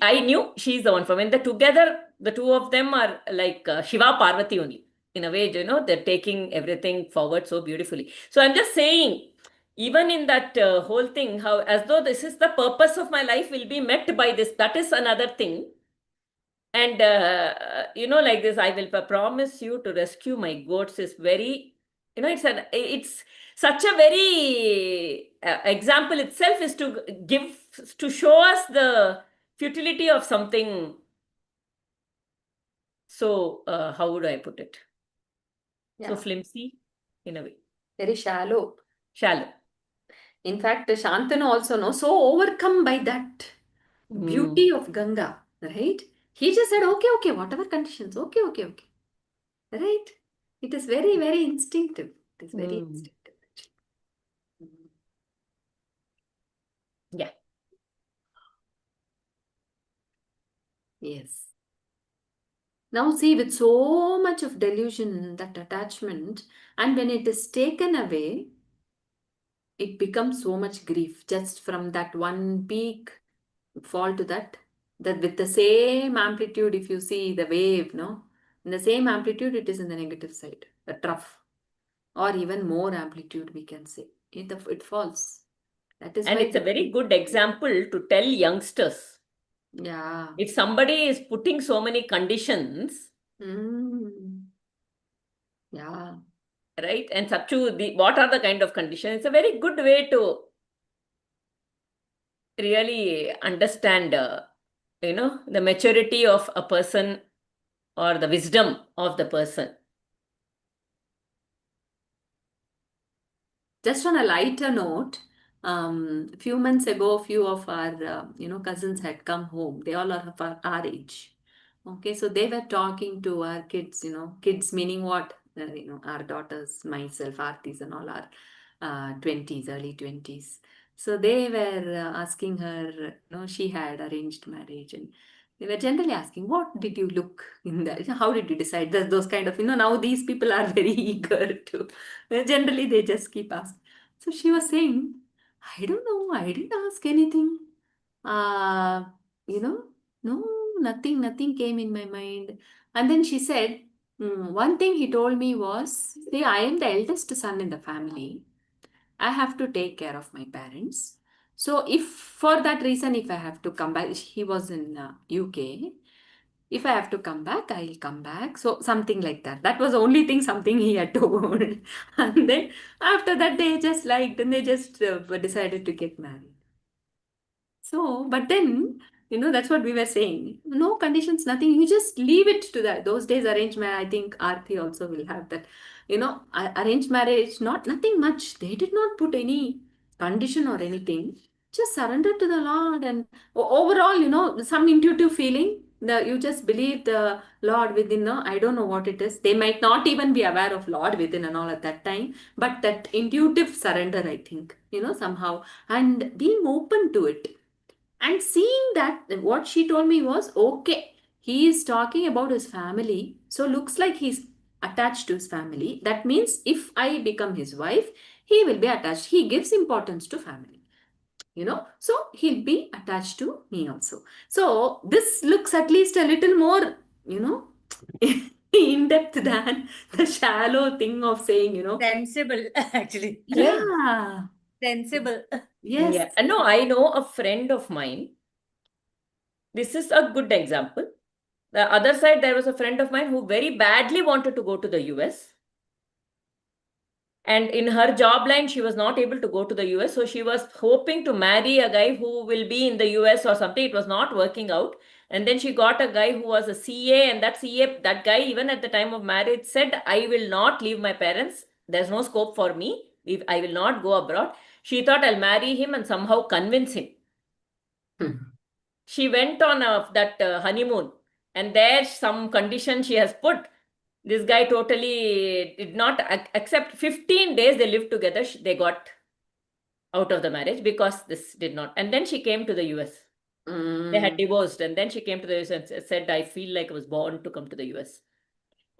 I knew she's the one for me. And together, the two of them are like Shiva Parvati only. In a way, they're taking everything forward so beautifully. So I'm just saying, even in that whole thing, how as though this is the purpose of my life will be met by this. That is another thing. And, like this, I will promise you to rescue my goats is very it's such a very example itself is to show us the futility of something. So how would I put it? So Yeah. flimsy in a way, Very shallow. shallow. In fact, Shantanu also knows, so overcome by that beauty of Ganga, right? He just said, okay, okay, whatever conditions, okay, okay, okay. Right? It is very, very instinctive. It is very Mm. instinctive, actually. Mm. Yeah. Yes. Now, see, with so much of delusion, that attachment, and when it is taken away, it becomes so much grief just from that one peak fall to that with the same amplitude. If you see the wave, no, in the same amplitude it is in the negative side, the trough, or even more amplitude, we can say it falls. That is And why it's a very good example to tell youngsters. yeah. If somebody is putting so many conditions, Mm. Yeah. right? And Sapchu, what are the kind of conditions? It's a very good way to really understand, the maturity of a person or the wisdom of the person. Just on a lighter note, a few months ago, a few of our cousins had come home. They all are of our age. Okay, so they were talking to our kids. Kids meaning what? Our daughters, myself, Artis, and all our 20s, early 20s. So they were asking her. She had arranged marriage, and they were generally asking, "What did you look in that? How did you decide?" Those kind of. Now these people are very eager to. Generally, they just keep asking. So she was saying, I don't know, I didn't ask anything. Uh, you know, no, nothing came in my mind. And then she said, one thing he told me was, see, I am the eldest son in the family. I have to take care of my parents. So if for that reason, if I have to come back, he was in UK. If I have to come back, I'll come back. So something like that. That was the only thing, something he had told. And then after that, they just liked and they just decided to get married. So, but then, that's what we were saying. No conditions, nothing. You just leave it to that. Those days, arranged marriage, I think Aarti also will have that. Arranged marriage, nothing much. They did not put any condition or anything. Just surrender to the Lord. And overall, some intuitive feeling. You just believe the Lord within. I don't know what it is. They might not even be aware of Lord within and all at that time. But that intuitive surrender, I think, somehow. And being open to it and seeing that, what she told me was, okay, he is talking about his family. So looks like he's attached to his family. That means if I become his wife, he will be attached. He gives importance to family. So he'll be attached to me also. So this looks at least a little more, in depth than the shallow thing of saying, Sensible, actually. Right. yeah, Sensible. yes. Yeah. And no, I know a friend of mine. This is a good example. The other side, there was a friend of mine who very badly wanted to go to the US. And in her job line, she was not able to go to the US. So she was hoping to marry a guy who will be in the US or something. It was not working out. And then she got a guy who was a CA, and that guy, even at the time of marriage, said, I will not leave my parents. There's no scope for me. I will not go abroad. She thought I'll marry him and somehow convince him. She went on that honeymoon, and there some condition she has put. This guy totally did not accept. 15 days they lived together. They got out of the marriage because this did not. And then she came to the US. They had divorced, and then she came to the US and said, I feel like I was born to come to the US.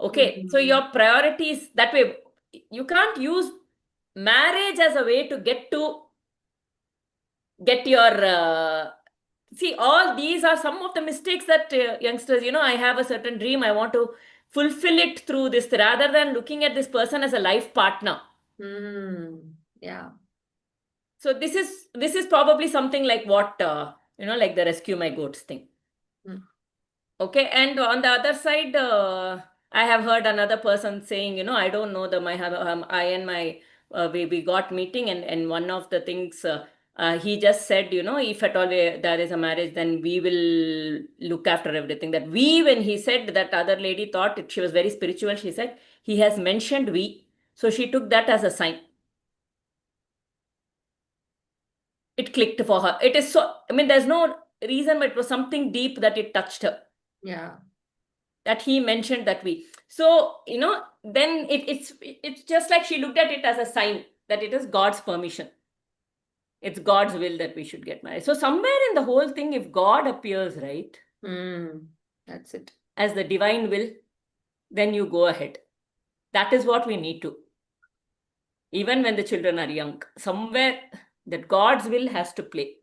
Okay, so your priorities that way. You can't use marriage as a way to get your see, all these are some of the mistakes that youngsters, I have a certain dream, I want to fulfill it through this, rather than looking at this person as a life partner. Yeah. So this is probably something like what like the rescue my goats thing. Okay, and on the other side, I have heard another person saying, you know, I don't know, I and my we got meeting, and one of the things he just said, you know, if at all there is a marriage, then we will look after everything. That we, when he said, that other lady thought she was very spiritual. She said he has mentioned we, so she took that as a sign. It clicked for her. It is so, I mean, there's no reason, but it was something deep that it touched her. Yeah. That he mentioned that we. So, you know, then it's just like she looked at it as a sign that it is God's permission. It's God's will that we should get married. So somewhere in the whole thing, if God appears, right, That's it. as the divine will, then you go ahead. That is what we need to. Even when the children are young, somewhere that God's will has to play.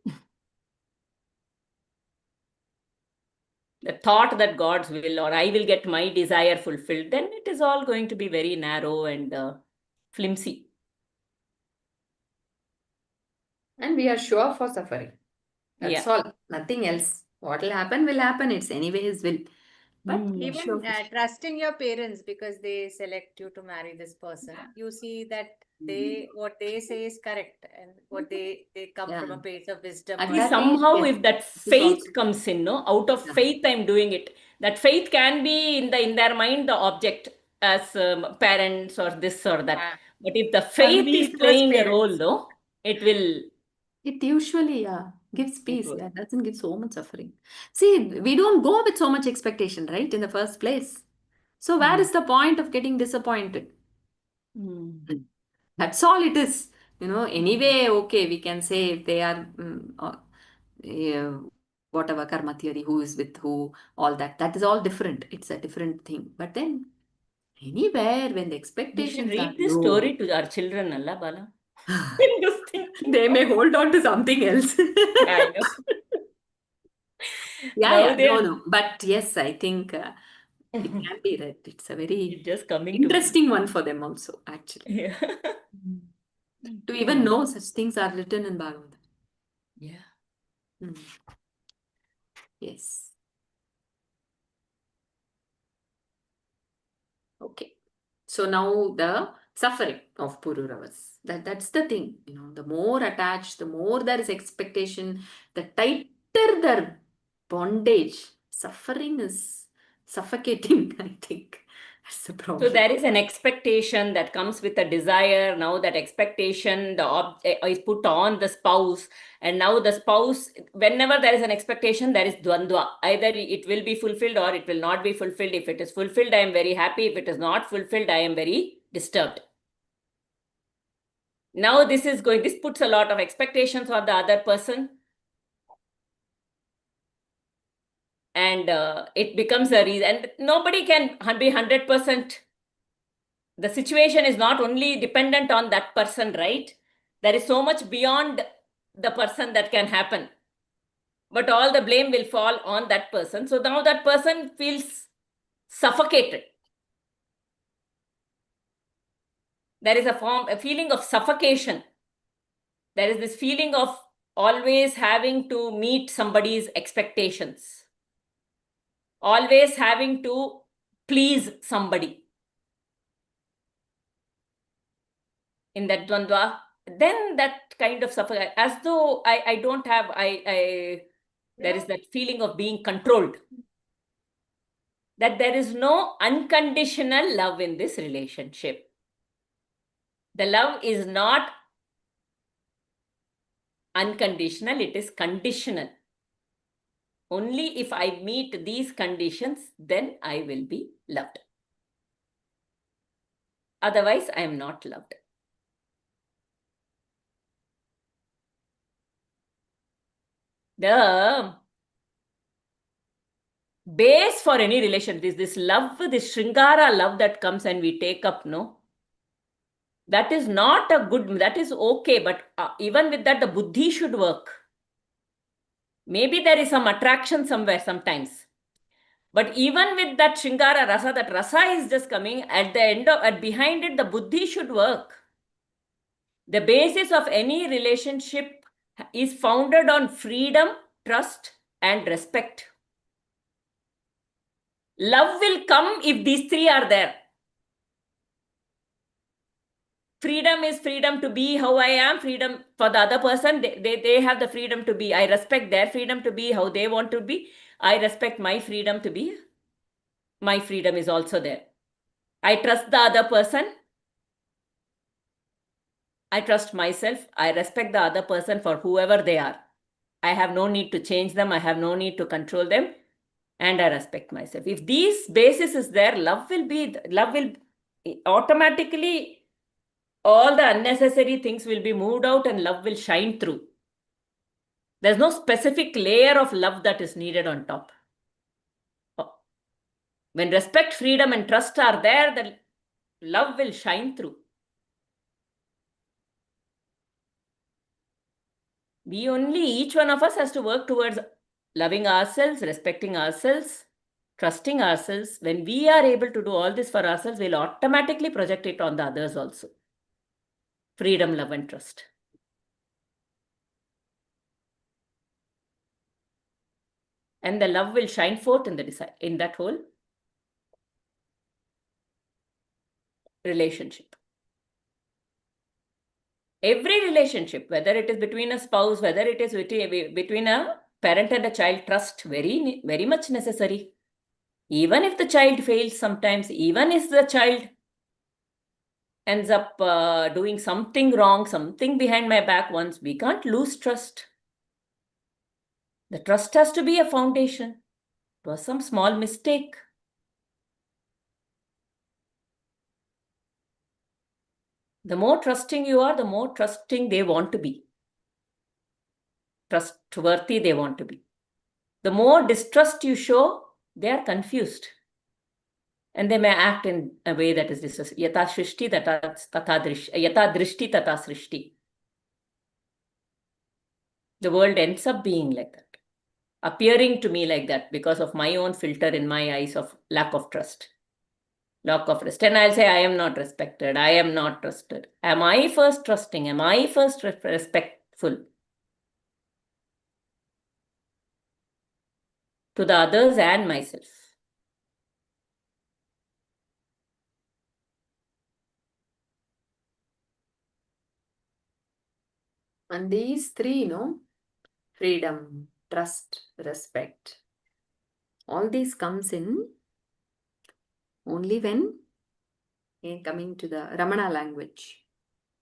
The thought that God's will, or I will get my desire fulfilled, then it is all going to be very narrow and flimsy. And we are sure for suffering. That's Yeah. all. Nothing else. What will happen will happen. It's anyway his will. But we are sure. Even trusting your parents because they select you to marry this person, you see that what they say is correct, and what they come from Yeah. a place of wisdom. At or- that age, Somehow, yes, if that it is faith also- comes in, no, out of Yeah. faith, I'm doing it. That faith can be in their mind the object as parents or this or that. Yeah. But if the For faith me, is it was playing a role, parents. no, it will. It usually gives It peace. will. Yeah, doesn't give so much suffering. See, we don't go with so much expectation, right, in the first place. So where is the point of getting disappointed? Mm. That's all it is. You know, anyway, okay, we can say if they are whatever karma theory, who is with who, all that. That is all different. It's a different thing. But then anywhere when the We should expectations are read this low, story to our children, Allah Bala. I'm just thinking. they may hold on to something else. Yeah, I know. Yeah, Now yeah, no, they're no. But yes, I think it can be read. It's a very it's just coming to me. interesting one for them also, actually. Yeah. To even know such things are written in Bhagavatam. Yeah. Mm. Yes. Okay. So now the suffering of Pururavas. That's the thing. You know, the more attached, the more there is expectation, the tighter their bondage. Suffering is suffocating, I think. That's the So problem. there is an expectation that comes with a desire. Now that expectation is put on the spouse, and now the spouse, whenever there is an expectation, there is dvandva. Either it will be fulfilled or it will not be fulfilled. If it is fulfilled, I am very happy. If it is not fulfilled, I am very disturbed. Now this puts a lot of expectations on the other person, and it becomes a reason. And nobody can be 100%. The situation is not only dependent on that person, right? There is so much beyond the person that can happen, but all the blame will fall on that person. So now that person feels suffocated. There is a feeling of suffocation. There is this feeling of always having to meet somebody's expectations, always having to please somebody. In that dvandva, then that kind of suffer, as though I don't have, there is that feeling of being controlled, that there is no unconditional love in this relationship. The love is not unconditional, it is conditional. Only if I meet these conditions, then I will be loved. Otherwise, I am not loved. The base for any relation is this love, this Shringara love that comes and we take up, no? That is not a good, that is okay, but even with that, the buddhi should work. Maybe there is some attraction somewhere sometimes. But even with that Shringara rasa, that rasa is just coming, at the end of, behind it, the buddhi should work. The basis of any relationship is founded on freedom, trust, and respect. Love will come if these three are there. Freedom is freedom to be how I am. Freedom for the other person. They have the freedom to be. I respect their freedom to be how they want to be. I respect my freedom to be. My freedom is also there. I trust the other person. I trust myself. I respect the other person for whoever they are. I have no need to change them. I have no need to control them. And I respect myself. If these basis is there, love will automatically, all the unnecessary things will be moved out and love will shine through. There's no specific layer of love that is needed on top. When respect, freedom, and trust are there, the love will shine through. Each one of us has to work towards loving ourselves, respecting ourselves, trusting ourselves. When we are able to do all this for ourselves, we'll automatically project it on the others also. Freedom, love, and trust. And the love will shine forth in that whole relationship. Every relationship, whether it is between a spouse, whether it is between a parent and a child, trust very, very much necessary. Even if the child fails sometimes, even if the child ends up doing something wrong, something behind my back once, we can't lose trust. The trust has to be a foundation. It was some small mistake. The more trusting you are, the more trusting they want to be. Trustworthy they want to be. The more distrust you show, they are confused. And they may act in a way that is yata shrishti tata yata drishti tata srishti. The world ends up being like that, appearing to me like that because of my own filter in my eyes of lack of trust. Lack of trust. And I'll say, I am not respected. I am not trusted. Am I first trusting? Am I first respectful to the others and myself? And these three, freedom, trust, respect, all these comes in only when, coming to the Ramana language,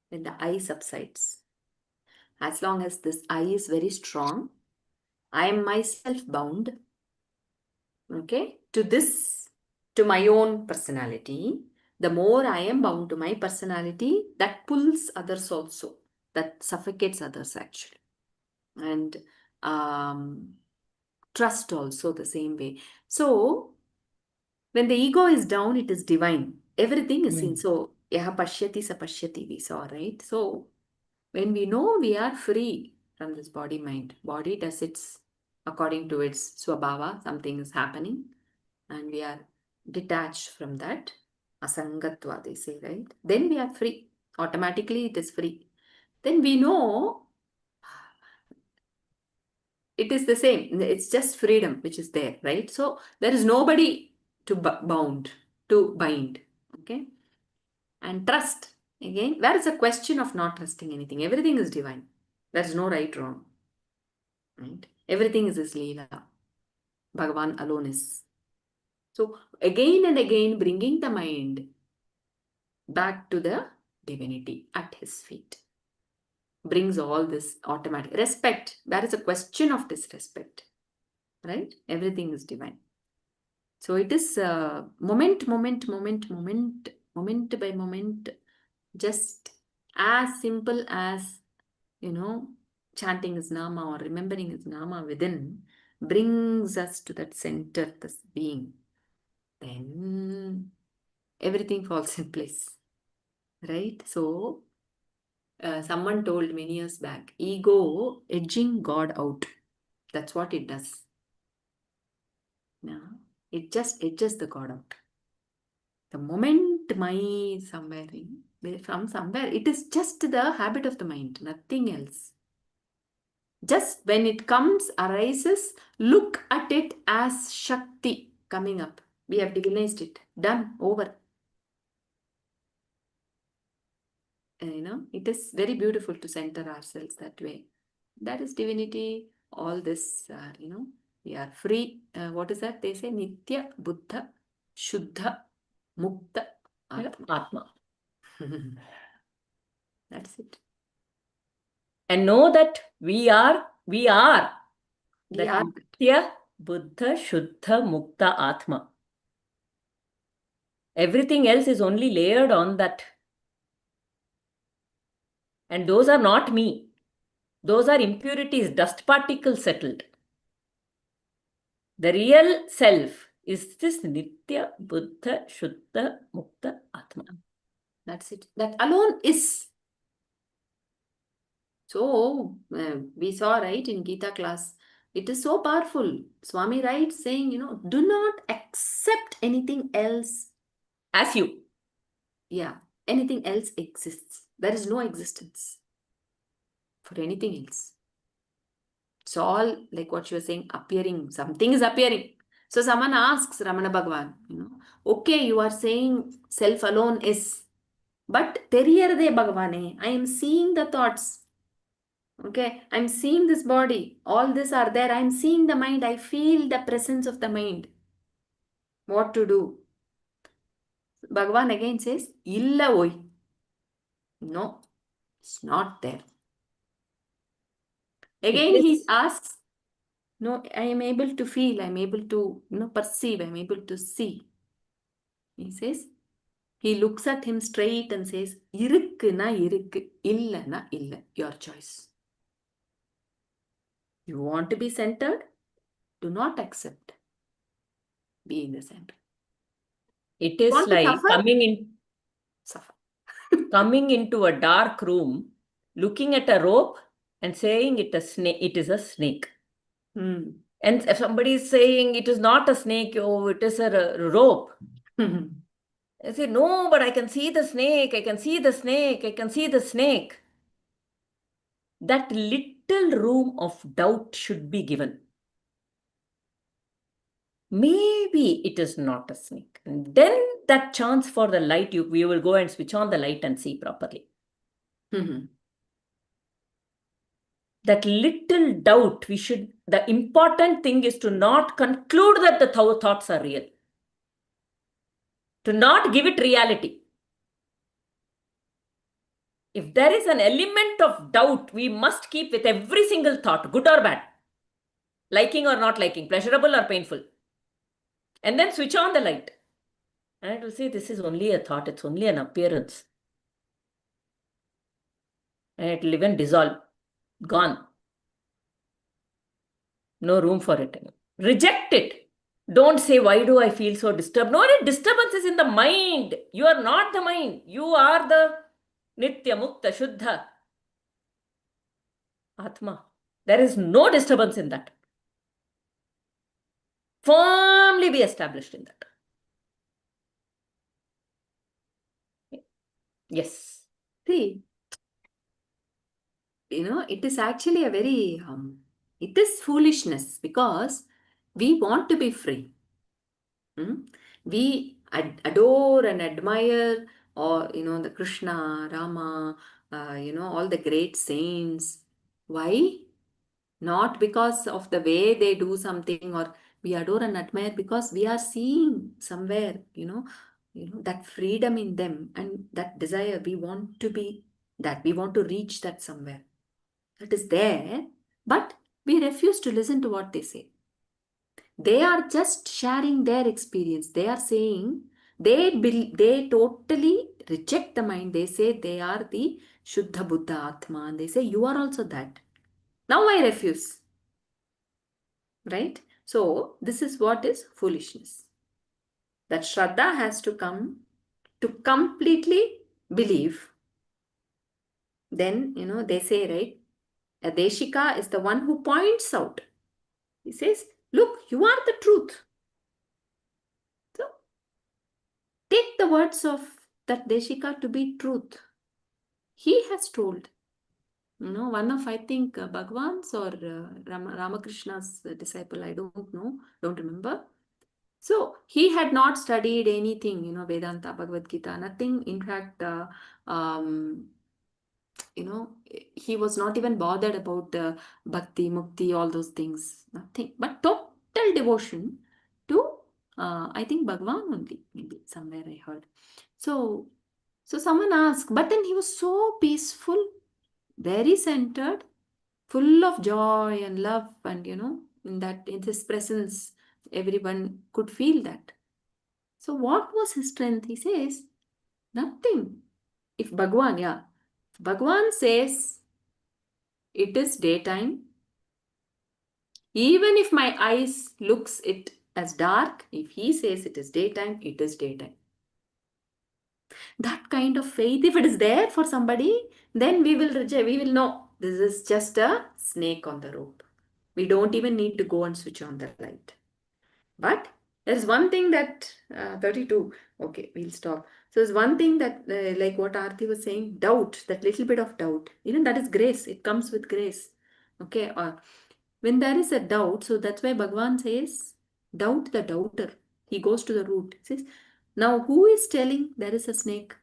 when the I subsides. As long as this I is very strong, I am myself bound, to my own personality. The more I am bound to my personality, that pulls others also, that suffocates others actually. And trust also the same way. So when the ego is down, it is divine. Everything is seen. So yaha pashyati sa pashyati, we saw, right? So when we know we are free from this body mind, body does its according to its swabhava, something is happening, and we are detached from that asangatva, they say, right? Then we are free. Automatically it is free. Then we know it is the same. It's just freedom which is there, right? So there is nobody to bind, okay? And trust, again, where is a question of not trusting anything? Everything is divine. There is no right, wrong, right? Everything is his Leela. Bhagavan alone is. So again and again, bringing the mind back to the divinity at his feet brings all this automatic respect. There is a question of disrespect, right? Everything is divine. So it is moment by moment, just as simple as, chanting his nama or remembering his nama within brings us to that center, this being. Then everything falls in place, right? So someone told many years back, ego edging God out. That's what it does. Now, it just edges the God out. The moment from somewhere, it is just the habit of the mind, nothing else. Just when it arises, look at it as Shakti coming up. We have divinized it. Done. Over. It is very beautiful to center ourselves that way. That is divinity. All this, we are free. What is that? They say Nitya, Buddha, Shuddha, Mukta, Atma. That's it. And know that we are We are. Nitya, Buddha, Shuddha, Mukta, Atma. Everything else is only layered on that. And those are not me. Those are impurities, dust particles settled. The real self is this Nitya, Buddha, Shuddha, Mukta, Atma. That's it. That alone is. So, we saw, right, in Gita class, it is so powerful. Swami writes saying, do not accept anything else. As you. Yeah, anything else exists. There is no existence for anything else. It's all like what you were saying, appearing. Something is appearing. So someone asks Ramana Bhagavan, okay, you are saying self alone is, but teriyarade Bhagavane, I am seeing the thoughts. Okay, I'm seeing this body. All these are there. I'm seeing the mind. I feel the presence of the mind. What to do? Bhagavan again says, Illa oi. No, it's not there. Again he asks, no, I am able to feel. I'm able to, perceive. I'm able to see. He says, he looks at him straight and says, Irukku na irukku, illa na illa. Your choice. You want to be centered? Do not accept. Be in the center. It is like Suffer. coming into a dark room, looking at a rope and saying it is a snake. Hmm. And if somebody is saying it is not a snake, oh, it is a rope. I say, no, but I can see the snake, I can see the snake, I can see the snake. That little room of doubt should be given. Maybe it is not a snake. And then that chance for the light, we will go and switch on the light and see properly. That little doubt, the important thing is to not conclude that the thoughts are real. To not give it reality. If there is an element of doubt, we must keep with every single thought, good or bad, liking or not liking, pleasurable or painful. And then switch on the light. And it will say, this is only a thought, it's only an appearance. And it will even dissolve. Gone. No room for it anymore. Reject it. Don't say, why do I feel so disturbed? No, disturbance is in the mind. You are not the mind. You are the Nitya, Mukta, Shuddha, Atma. There is no disturbance in that. Firmly be established in that. Yes. See, it is actually a very, it is foolishness because we want to be free. We adore and admire, or, the Krishna, Rama, all the great saints. Why? Not because of the way they do something, or we adore and admire because we are seeing somewhere, that freedom in them and that desire. We want to be that. We want to reach that somewhere. That is there, but we refuse to listen to what they say. They are just sharing their experience. They are saying they totally reject the mind. They say they are the Shuddha Buddha Atma, and they say you are also that. Now I refuse. Right? So this is what is foolishness. That Shraddha has to come to completely believe. Then, they say, right, a Deshika is the one who points out. He says, look, you are the truth. So, take the words of that Deshika to be truth. He has told. One of, I think, Bhagwan's or Ramakrishna's disciple, I don't know, don't remember. So he had not studied anything, Vedanta, Bhagavad Gita, nothing. In fact, um, he was not even bothered about bhakti, mukti, all those things, nothing. But total devotion to, I think, Bhagwan only, maybe somewhere I heard. So someone asked, but then he was so peaceful, very centered, full of joy and love, and in his presence, everyone could feel that. So what was his strength? He says, nothing. If Bhagwan says it is daytime, even if my eyes looks it as dark, if he says it is daytime, it is daytime. That kind of faith, if it is there for somebody, then we will know this is just a snake on the rope. We don't even need to go and switch on the light. But there's one thing that 32. Okay, we'll stop. So there's one thing that, like what Aarti was saying, doubt, that little bit of doubt. Even that is grace. It comes with grace. Okay, when there is a doubt, so that's why Bhagavan says, doubt the doubter. He goes to the root. He says, now who is telling there is a snake?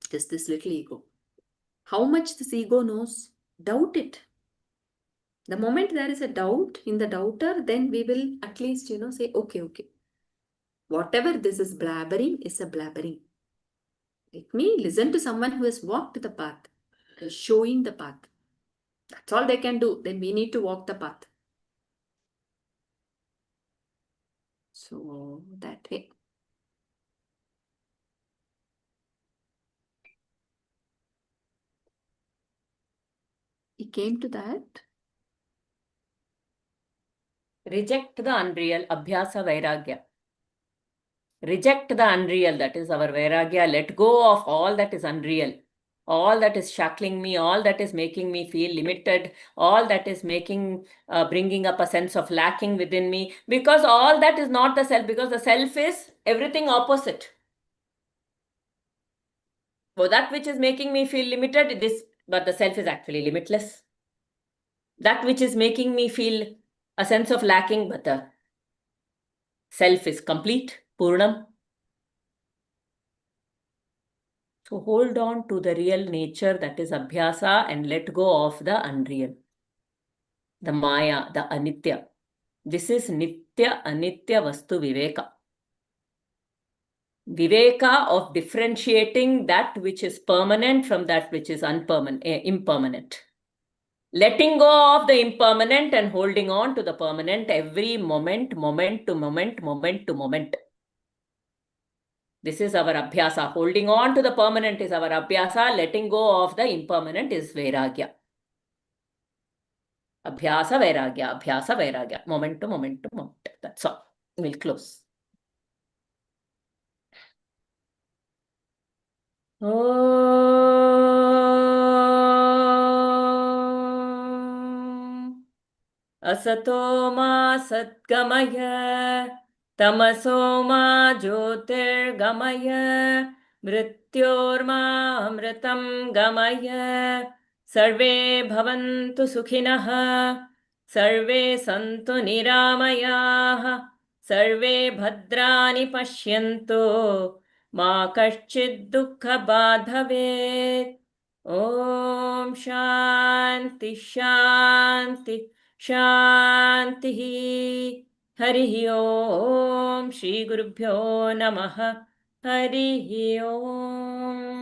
Just this little ego. How much this ego knows? Doubt it. The moment there is a doubt in the doubter, then we will at least, say, okay. Whatever this is blabbering is a blabbering. Let me listen to someone who has walked the path, showing the path. That's all they can do. Then we need to walk the path. So that way. He came to that. Reject the unreal, abhyasa vairagya. Reject the unreal, that is our vairagya. Let go of all that is unreal, all that is shackling me, all that is making me feel limited, all that is bringing up a sense of lacking within me, because all that is not the self, because the self is everything opposite. So that which is making me feel limited, but the self is actually limitless. That which is making me feel a sense of lacking, but the self is complete, Purnam. So hold on to the real nature, that is abhyasa, and let go of the unreal, the maya, the anitya. This is nitya anitya vastu viveka. Viveka of differentiating that which is permanent from that which is impermanent. Letting go of the impermanent and holding on to the permanent every moment to moment. This is our abhyasa. Holding on to the permanent is our abhyasa. Letting go of the impermanent is vairagya. Abhyasa vairagya. Moment to moment. That's all. We'll close. Asato ma satgamaya, tamaso ma jyotirgamaya, mrityorma amritam gamaya, sarve bhavantu sukhinah, sarve santu niramayah, sarve bhadrani pashyantu, ma kaschid dukkha badhavet. Om Shanti Shanti Shanti. Harihi Om. Shri Gurubhyo Namaha. Harihi Om.